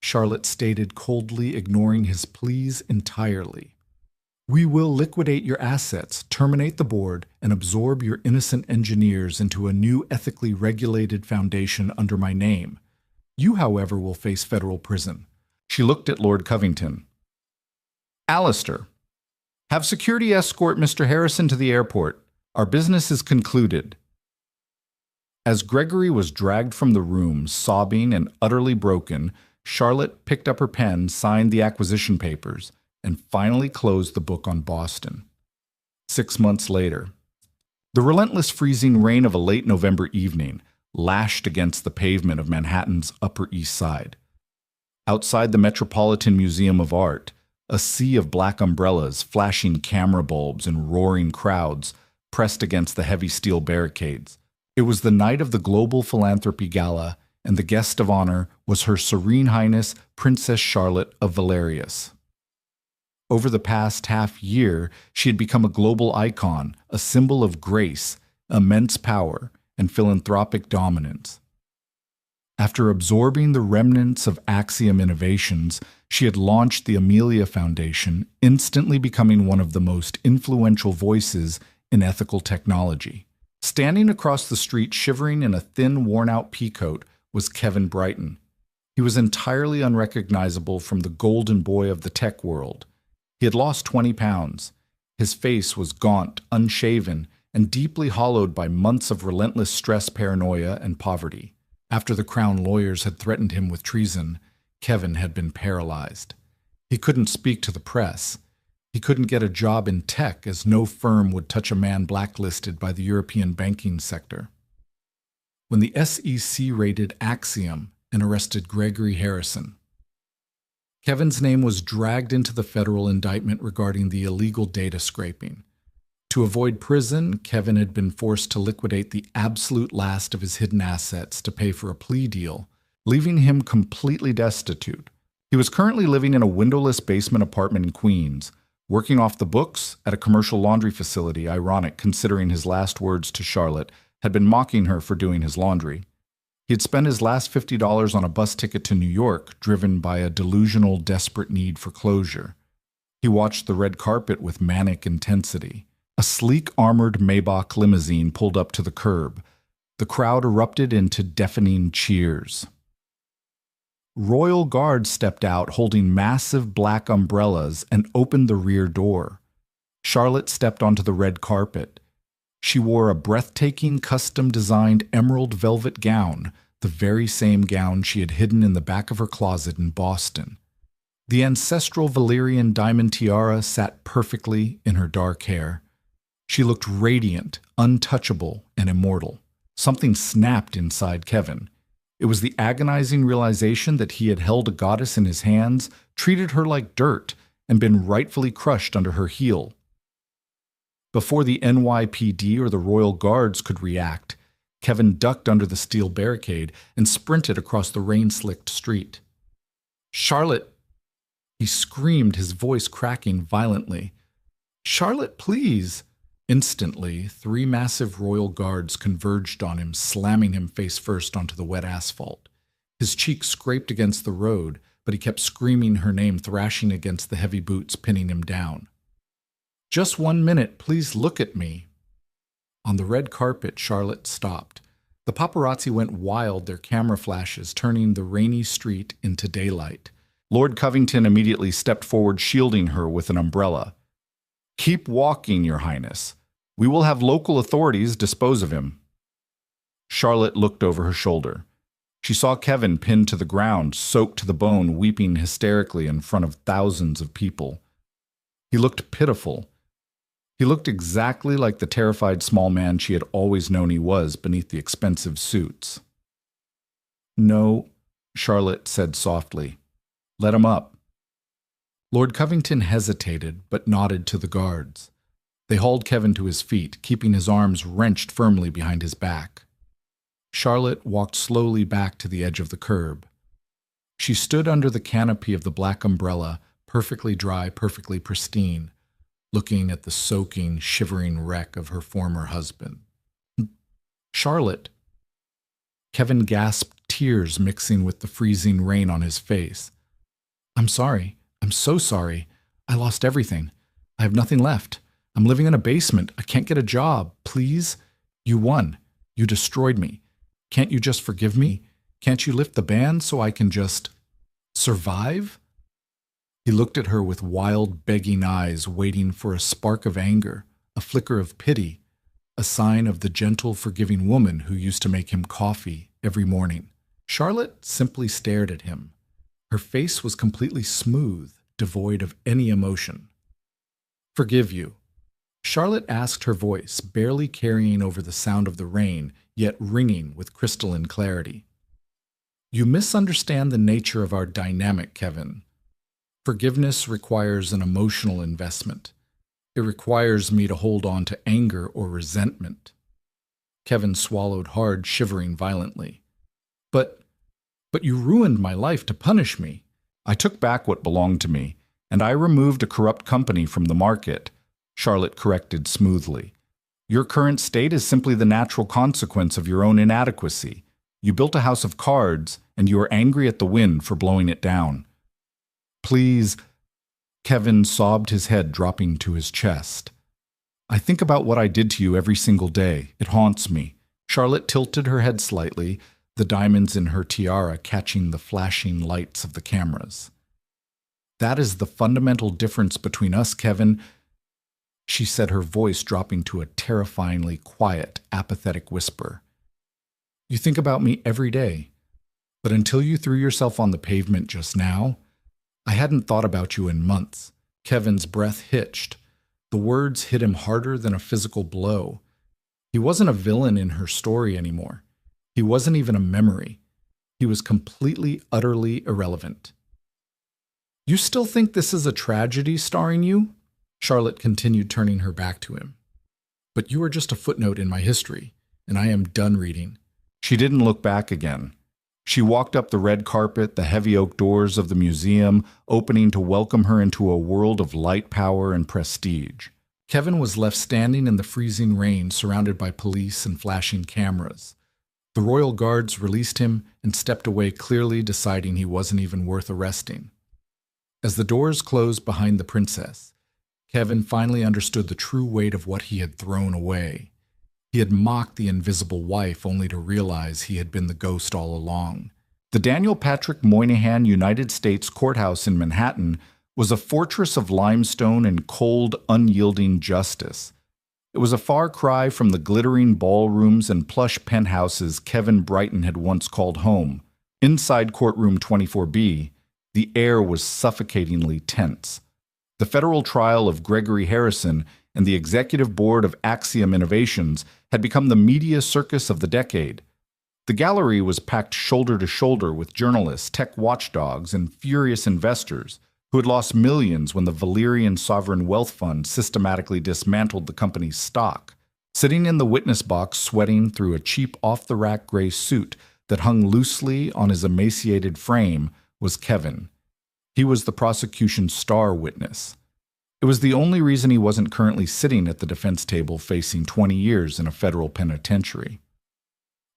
Speaker 1: Charlotte stated coldly, ignoring his pleas entirely. We will liquidate your assets, terminate the board, and absorb your innocent engineers into a new ethically regulated foundation under my name. You, however, will face federal prison. She looked at Lord Covington. Alistair, have security escort Mr. Harrison to the airport. Our business is concluded. As Gregory was dragged from the room, sobbing and utterly broken, Charlotte picked up her pen, signed the acquisition papers, and finally closed the book on Boston. 6 months later, the relentless freezing rain of a late November evening lashed against the pavement of Manhattan's Upper East Side. Outside the Metropolitan Museum of Art, a sea of black umbrellas, flashing camera bulbs, and roaring crowds pressed against the heavy steel barricades. It was the night of the Global Philanthropy Gala, and the guest of honor was Her Serene Highness Princess Charlotte of Valerius. Over the past half-year, she had become a global icon, a symbol of grace, immense power, and philanthropic dominance. After absorbing the remnants of Axiom Innovations, she had launched the Amelia Foundation, instantly becoming one of the most influential voices in ethical technology. Standing across the street, shivering in a thin, worn-out peacoat, was Kevin Brighton. He was entirely unrecognizable from the golden boy of the tech world. He had lost 20 pounds. His face was gaunt, unshaven, and deeply hollowed by months of relentless stress, paranoia, and poverty. After the Crown lawyers had threatened him with treason, Kevin had been paralyzed. He couldn't speak to the press. He couldn't get a job in tech, as no firm would touch a man blacklisted by the European banking sector. When the SEC raided Axiom and arrested Gregory Harrison, Kevin's name was dragged into the federal indictment regarding the illegal data scraping. To avoid prison, Kevin had been forced to liquidate the absolute last of his hidden assets to pay for a plea deal, leaving him completely destitute. He was currently living in a windowless basement apartment in Queens, working off the books at a commercial laundry facility, ironic considering his last words to Charlotte had been mocking her for doing his laundry. He had spent his last $50 on a bus ticket to New York, driven by a delusional, desperate need for closure. He watched the red carpet with manic intensity. A sleek, armored Maybach limousine pulled up to the curb. The crowd erupted into deafening cheers. Royal guards stepped out holding massive black umbrellas and opened the rear door. Charlotte stepped onto the red carpet. She wore a breathtaking, custom-designed emerald velvet gown, the very same gown she had hidden in the back of her closet in Boston. The ancestral Valyrian diamond tiara sat perfectly in her dark hair. She looked radiant, untouchable, and immortal. Something snapped inside Kevin. It was the agonizing realization that he had held a goddess in his hands, treated her like dirt, and been rightfully crushed under her heel. Before the NYPD or the Royal Guards could react, Kevin ducked under the steel barricade and sprinted across the rain-slicked street. "Charlotte!" He screamed, his voice cracking violently. "Charlotte, please!" Instantly, 3 massive Royal Guards converged on him, slamming him face first onto the wet asphalt. His cheek scraped against the road, but he kept screaming her name, thrashing against the heavy boots, pinning him down. "Just 1 minute, please look at me." On the red carpet, Charlotte stopped. The paparazzi went wild, their camera flashes turning the rainy street into daylight. Lord Covington immediately stepped forward, shielding her with an umbrella. "Keep walking, Your Highness. We will have local authorities dispose of him." Charlotte looked over her shoulder. She saw Kevin pinned to the ground, soaked to the bone, weeping hysterically in front of thousands of people. He looked pitiful. He looked exactly like the terrified small man she had always known he was beneath the expensive suits. "No," Charlotte said softly. "Let him up." Lord Covington hesitated, but nodded to the guards. They hauled Kevin to his feet, keeping his arms wrenched firmly behind his back. Charlotte walked slowly back to the edge of the curb. She stood under the canopy of the black umbrella, perfectly dry, perfectly pristine. looking at the soaking, shivering wreck of her former husband. Charlotte. Kevin gasped, tears mixing with the freezing rain on his face. I'm sorry. I'm so sorry. I lost everything. I have nothing left. I'm living in a basement. I can't get a job. Please? You won. You destroyed me. Can't you just forgive me? Can't you lift the ban so I can just survive? He looked at her with wild, begging eyes, waiting for a spark of anger, a flicker of pity, a sign of the gentle, forgiving woman who used to make him coffee every morning. Charlotte simply stared at him. Her face was completely smooth, devoid of any emotion. Forgive you. Charlotte asked, her voice barely carrying over the sound of the rain, yet ringing with crystalline clarity. You misunderstand the nature of our dynamic, Kevin. Forgiveness requires an emotional investment. It requires me to hold on to anger or resentment. Kevin swallowed hard, shivering violently. But you ruined my life to punish me. I took back what belonged to me, and I removed a corrupt company from the market, Charlotte corrected smoothly. Your current state is simply the natural consequence of your own inadequacy. You built a house of cards, and you are angry at the wind for blowing it down. Please, Kevin sobbed, his head dropping to his chest. I think about what I did to you every single day. It haunts me. Charlotte tilted her head slightly, the diamonds in her tiara catching the flashing lights of the cameras. That is the fundamental difference between us, Kevin, she said, her voice dropping to a terrifyingly quiet, apathetic whisper. You think about me every day, but until you threw yourself on the pavement just now, I hadn't thought about you in months. Kevin's breath hitched. The words hit him harder than a physical blow. He wasn't a villain in her story anymore. He wasn't even a memory. He was completely, utterly irrelevant. You still think this is a tragedy starring you? Charlotte continued, turning her back to him. But you are just a footnote in my history, and I am done reading. She didn't look back again. She walked up the red carpet, the heavy oak doors of the museum, opening to welcome her into a world of light, power, and prestige. Kevin was left standing in the freezing rain, surrounded by police and flashing cameras. The royal guards released him and stepped away, clearly deciding he wasn't even worth arresting. As the doors closed behind the princess, Kevin finally understood the true weight of what he had thrown away. He had mocked the invisible wife only to realize he had been the ghost all along. The Daniel Patrick Moynihan United States Courthouse in Manhattan was a fortress of limestone and cold, unyielding justice. It was a far cry from the glittering ballrooms and plush penthouses Kevin Brighton had once called home. Inside courtroom 24B, the air was suffocatingly tense. The federal trial of Gregory Harrison and the executive board of Axiom Innovations had become the media circus of the decade. The gallery was packed shoulder to shoulder with journalists, tech watchdogs, and furious investors who had lost millions when the Valyrian Sovereign Wealth Fund systematically dismantled the company's stock. Sitting in the witness box, sweating through a cheap off-the-rack gray suit that hung loosely on his emaciated frame, was Kevin. He was the prosecution's star witness. It was the only reason he wasn't currently sitting at the defense table facing 20 years in a federal penitentiary.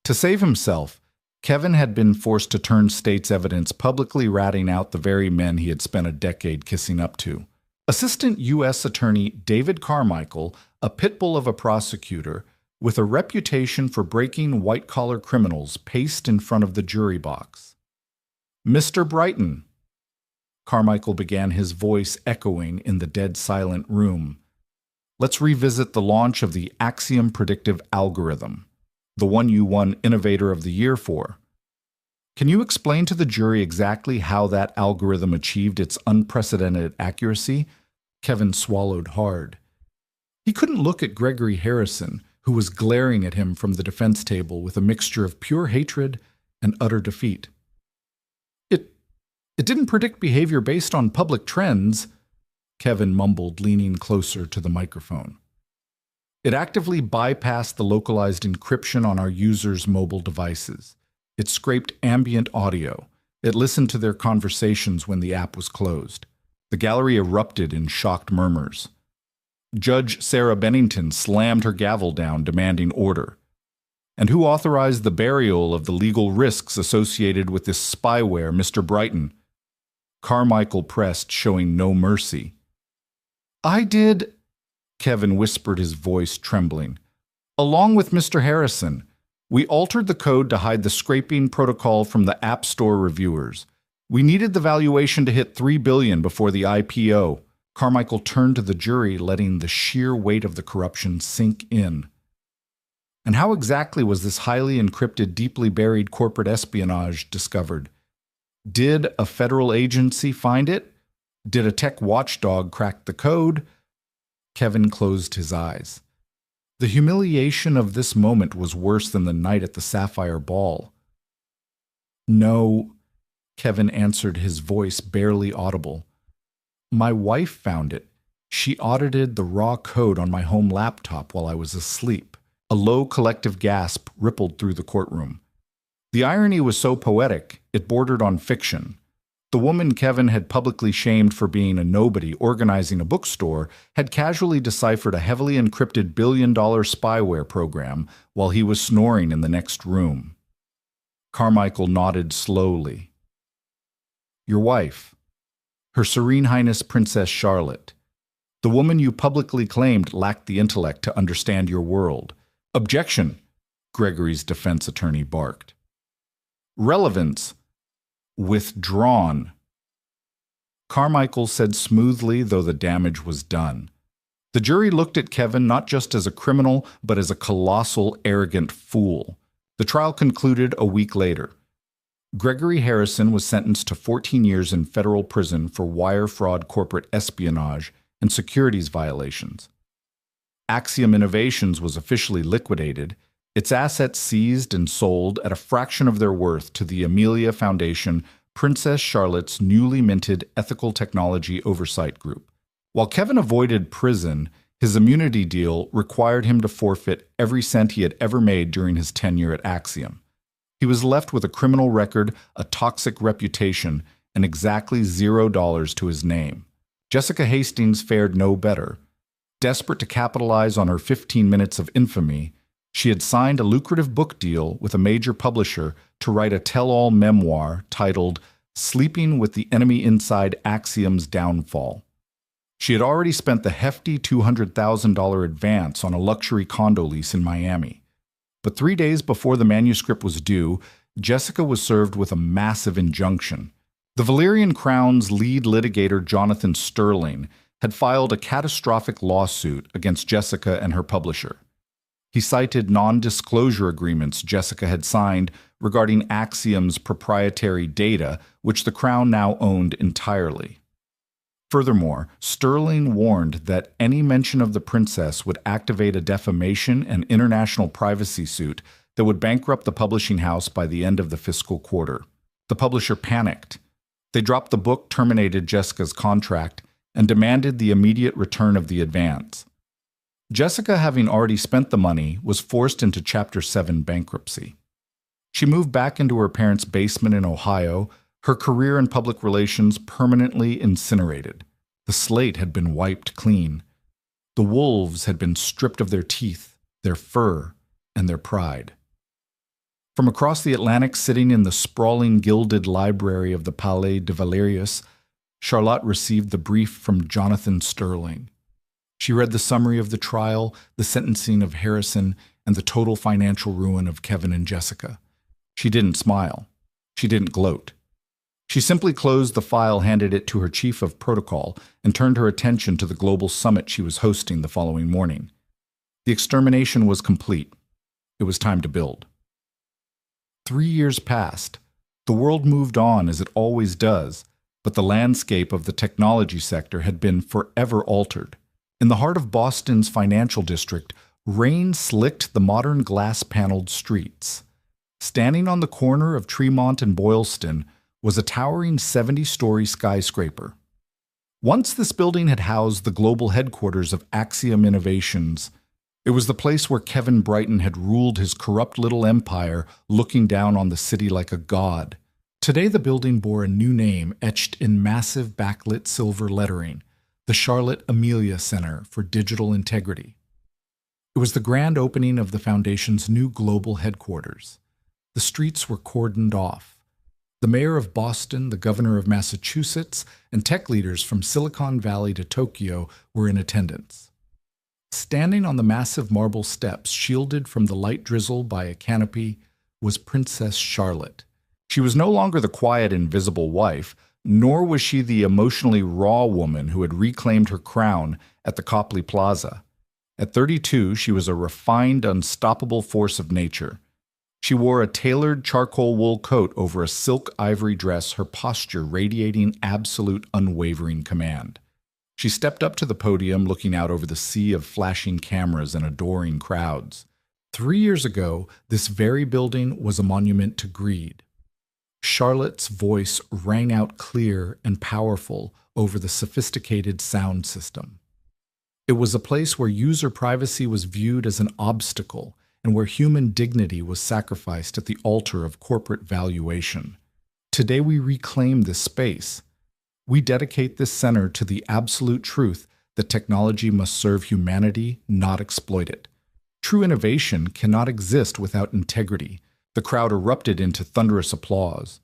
Speaker 1: To save himself, Kevin had been forced to turn state's evidence, publicly ratting out the very men he had spent a decade kissing up to. Assistant U.S. Attorney David Carmichael, a pit bull of a prosecutor, with a reputation for breaking white-collar criminals, paced in front of the jury box. Mr. Brighton, Carmichael began, his voice echoing in the dead silent room. Let's revisit the launch of the Axiom predictive algorithm, the one you won Innovator of the Year for. Can you explain to the jury exactly how that algorithm achieved its unprecedented accuracy? Kevin swallowed hard. He couldn't look at Gregory Harrison, who was glaring at him from the defense table with a mixture of pure hatred and utter defeat. It didn't predict behavior based on public trends, Kevin mumbled, leaning closer to the microphone. It actively bypassed the localized encryption on our users' mobile devices. It scraped ambient audio. It listened to their conversations when the app was closed. The gallery erupted in shocked murmurs. Judge Sarah Bennington slammed her gavel down, demanding order. And who authorized the burial of the legal risks associated with this spyware, Mr. Brighton? Carmichael pressed, showing no mercy. I did, Kevin whispered, his voice trembling. Along with Mr. Harrison, we altered the code to hide the scraping protocol from the App Store reviewers. We needed the valuation to hit $3 billion before the IPO. Carmichael turned to the jury, letting the sheer weight of the corruption sink in. And how exactly was this highly encrypted, deeply buried corporate espionage discovered? Did a federal agency find it? Did a tech watchdog crack the code? Kevin closed his eyes. The humiliation of this moment was worse than the night at the Sapphire Ball. No, Kevin answered, his voice barely audible. My wife found it. She audited the raw code on my home laptop while I was asleep. A low collective gasp rippled through the courtroom. The irony was so poetic, it bordered on fiction. The woman Kevin had publicly shamed for being a nobody organizing a bookstore had casually deciphered a heavily encrypted billion-dollar spyware program while he was snoring in the next room. Carmichael nodded slowly. Your wife, Her Serene Highness Princess Charlotte, the woman you publicly claimed lacked the intellect to understand your world. Objection, Gregory's defense attorney barked. Relevance, withdrawn. Carmichael said smoothly, though the damage was done. The jury looked at Kevin not just as a criminal, but as a colossal, arrogant fool. The trial concluded a week later. Gregory Harrison was sentenced to 14 years in federal prison for wire fraud, corporate espionage, and securities violations. Axiom Innovations was officially liquidated, its assets seized and sold at a fraction of their worth to the Amelia Foundation, Princess Charlotte's newly minted Ethical Technology Oversight Group. While Kevin avoided prison, his immunity deal required him to forfeit every cent he had ever made during his tenure at Axiom. He was left with a criminal record, a toxic reputation, and exactly $0 to his name. Jessica Hastings fared no better. Desperate to capitalize on her 15 minutes of infamy, she had signed a lucrative book deal with a major publisher to write a tell-all memoir titled Sleeping with the Enemy Inside Axiom's Downfall. She had already spent the hefty $200,000 advance on a luxury condo lease in Miami. But 3 days before the manuscript was due, Jessica was served with a massive injunction. The Valyrian Crown's lead litigator, Jonathan Sterling, had filed a catastrophic lawsuit against Jessica and her publisher. He cited non-disclosure agreements Jessica had signed regarding Axiom's proprietary data, which the Crown now owned entirely. Furthermore, Sterling warned that any mention of the princess would activate a defamation and international privacy suit that would bankrupt the publishing house by the end of the fiscal quarter. The publisher panicked. They dropped the book, terminated Jessica's contract, and demanded the immediate return of the advance. Jessica, having already spent the money, was forced into Chapter 7 bankruptcy. She moved back into her parents' basement in Ohio, her career in public relations permanently incinerated. The slate had been wiped clean. The wolves had been stripped of their teeth, their fur, and their pride. From across the Atlantic, sitting in the sprawling gilded library of the Palais de Valerius, Charlotte received the brief from Jonathan Sterling. She read the summary of the trial, the sentencing of Harrison, and the total financial ruin of Kevin and Jessica. She didn't smile. She didn't gloat. She simply closed the file, handed it to her chief of protocol, and turned her attention to the global summit she was hosting the following morning. The extermination was complete. It was time to build. 3 years passed. The world moved on as it always does, but the landscape of the technology sector had been forever altered. In the heart of Boston's financial district, rain slicked the modern glass-paneled streets. Standing on the corner of Tremont and Boylston was a towering 70-story skyscraper. Once this building had housed the global headquarters of Axiom Innovations. It was the place where Kevin Brighton had ruled his corrupt little empire, looking down on the city like a god. Today the building bore a new name etched in massive backlit silver lettering, the the Charlotte Amelia Center for Digital Integrity. It was the grand opening of the Foundation's new global headquarters. The streets were cordoned off. The mayor of Boston, the governor of Massachusetts, and tech leaders from Silicon Valley to Tokyo were in attendance. Standing on the massive marble steps, shielded from the light drizzle by a canopy, was Princess Charlotte. She was no longer the quiet, invisible wife, nor was she the emotionally raw woman who had reclaimed her crown at the Copley Plaza. At 32, she was a refined, unstoppable force of nature. She wore a tailored charcoal wool coat over a silk ivory dress, her posture radiating absolute, unwavering command. She stepped up to the podium, looking out over the sea of flashing cameras and adoring crowds. 3 years ago, this very building was a monument to greed. Charlotte's voice rang out clear and powerful over the sophisticated sound system. It was a place where user privacy was viewed as an obstacle and where human dignity was sacrificed at the altar of corporate valuation. Today we reclaim this space. We dedicate this center to the absolute truth that technology must serve humanity, not exploit it. True innovation cannot exist without integrity. The crowd erupted into thunderous applause.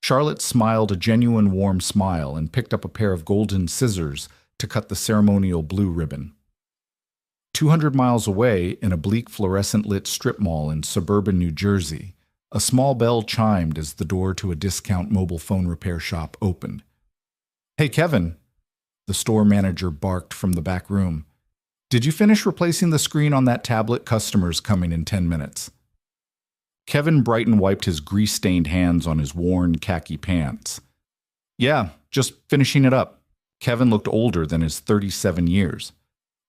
Speaker 1: Charlotte smiled a genuine warm smile and picked up a pair of golden scissors to cut the ceremonial blue ribbon. 200 miles away, in a bleak fluorescent-lit strip mall in suburban New Jersey, a small bell chimed as the door to a discount mobile phone repair shop opened. "Hey, Kevin," the store manager barked from the back room. "Did you finish replacing the screen on that tablet? Customer's coming in 10 minutes. Kevin Brighton wiped his grease-stained hands on his worn khaki pants. "Yeah, just finishing it up." Kevin looked older than his 37 years.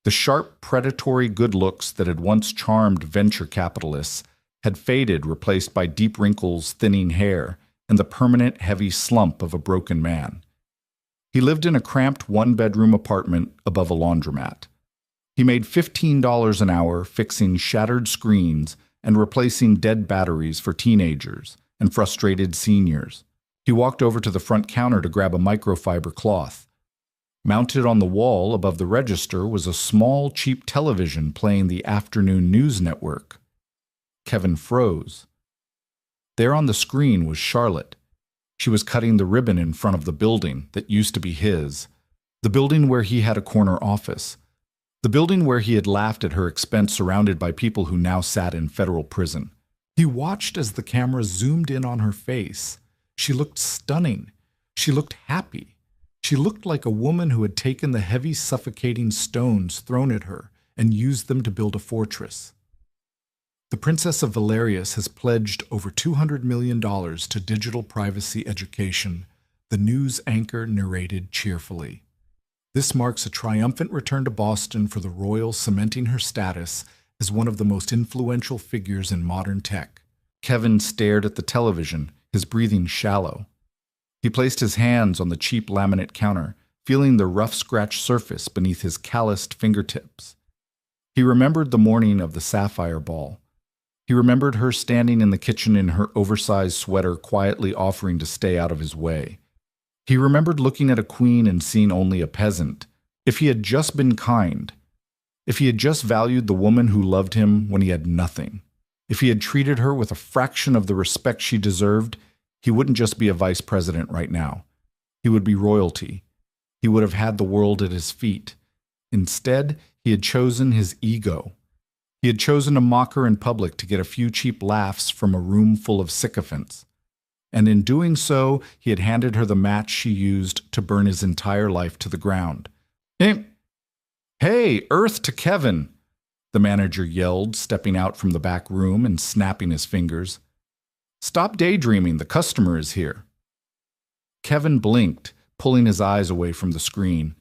Speaker 1: The sharp, predatory good looks that had once charmed venture capitalists had faded, replaced by deep wrinkles, thinning hair, and the permanent, heavy slump of a broken man. He lived in a cramped one-bedroom apartment above a laundromat. He made $15 an hour fixing shattered screens and replacing dead batteries for teenagers and frustrated seniors. He walked over to the front counter to grab a microfiber cloth. Mounted on the wall above the register was a small, cheap television playing the afternoon news network. Kevin froze. There on the screen was Charlotte. She was cutting the ribbon in front of the building that used to be his, the building where he had a corner office, the building where he had laughed at her expense surrounded by people who now sat in federal prison. He watched as the camera zoomed in on her face. She looked stunning. She looked happy. She looked like a woman who had taken the heavy, suffocating stones thrown at her and used them to build a fortress. The Princess of Valerius has pledged over $200 million to digital privacy education, the news anchor narrated cheerfully. This marks a triumphant return to Boston for the royal, cementing her status as one of the most influential figures in modern tech. Kevin stared at the television, his breathing shallow. He placed his hands on the cheap laminate counter, feeling the rough scratched surface beneath his calloused fingertips. He remembered the morning of the Sapphire Ball. He remembered her standing in the kitchen in her oversized sweater, quietly offering to stay out of his way. He remembered looking at a queen and seeing only a peasant. If he had just been kind, if he had just valued the woman who loved him when he had nothing, if he had treated her with a fraction of the respect she deserved, he wouldn't just be a vice president right now. He would be royalty. He would have had the world at his feet. Instead, he had chosen his ego. He had chosen to mock her in public to get a few cheap laughs from a room full of sycophants. And in doing so, he had handed her the match she used to burn his entire life to the ground. Hey, earth to Kevin!" the manager yelled, stepping out from the back room and snapping his fingers. "Stop daydreaming, the customer is here." Kevin blinked, pulling his eyes away from the screen.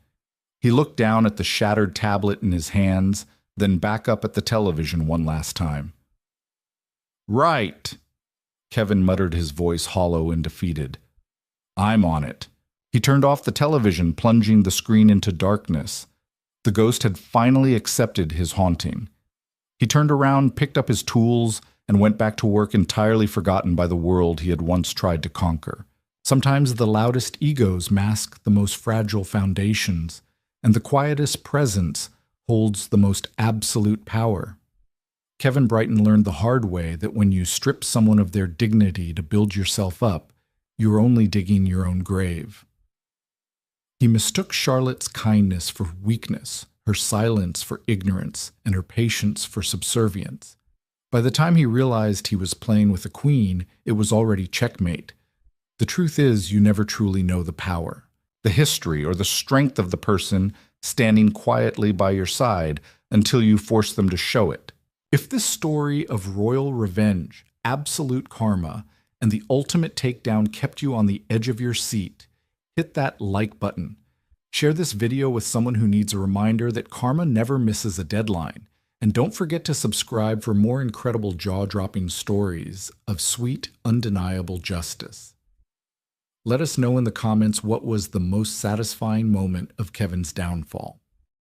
Speaker 1: He looked down at the shattered tablet in his hands, then back up at the television one last time. "Right," Kevin muttered, his voice hollow and defeated. "I'm on it." He turned off the television, plunging the screen into darkness. The ghost had finally accepted his haunting. He turned around, picked up his tools, and went back to work, entirely forgotten by the world he had once tried to conquer. Sometimes the loudest egos mask the most fragile foundations, and the quietest presence holds the most absolute power. Kevin Brighton learned the hard way that when you strip someone of their dignity to build yourself up, you are only digging your own grave. He mistook Charlotte's kindness for weakness, her silence for ignorance, and her patience for subservience. By the time he realized he was playing with a queen, it was already checkmate. The truth is, you never truly know the power, the history, or the strength of the person standing quietly by your side until you force them to show it. If this story of royal revenge, absolute karma, and the ultimate takedown kept you on the edge of your seat, hit that like button. Share this video with someone who needs a reminder that karma never misses a deadline. And don't forget to subscribe for more incredible jaw-dropping stories of sweet, undeniable justice. Let us know in the comments what was the most satisfying moment of Kevin's downfall.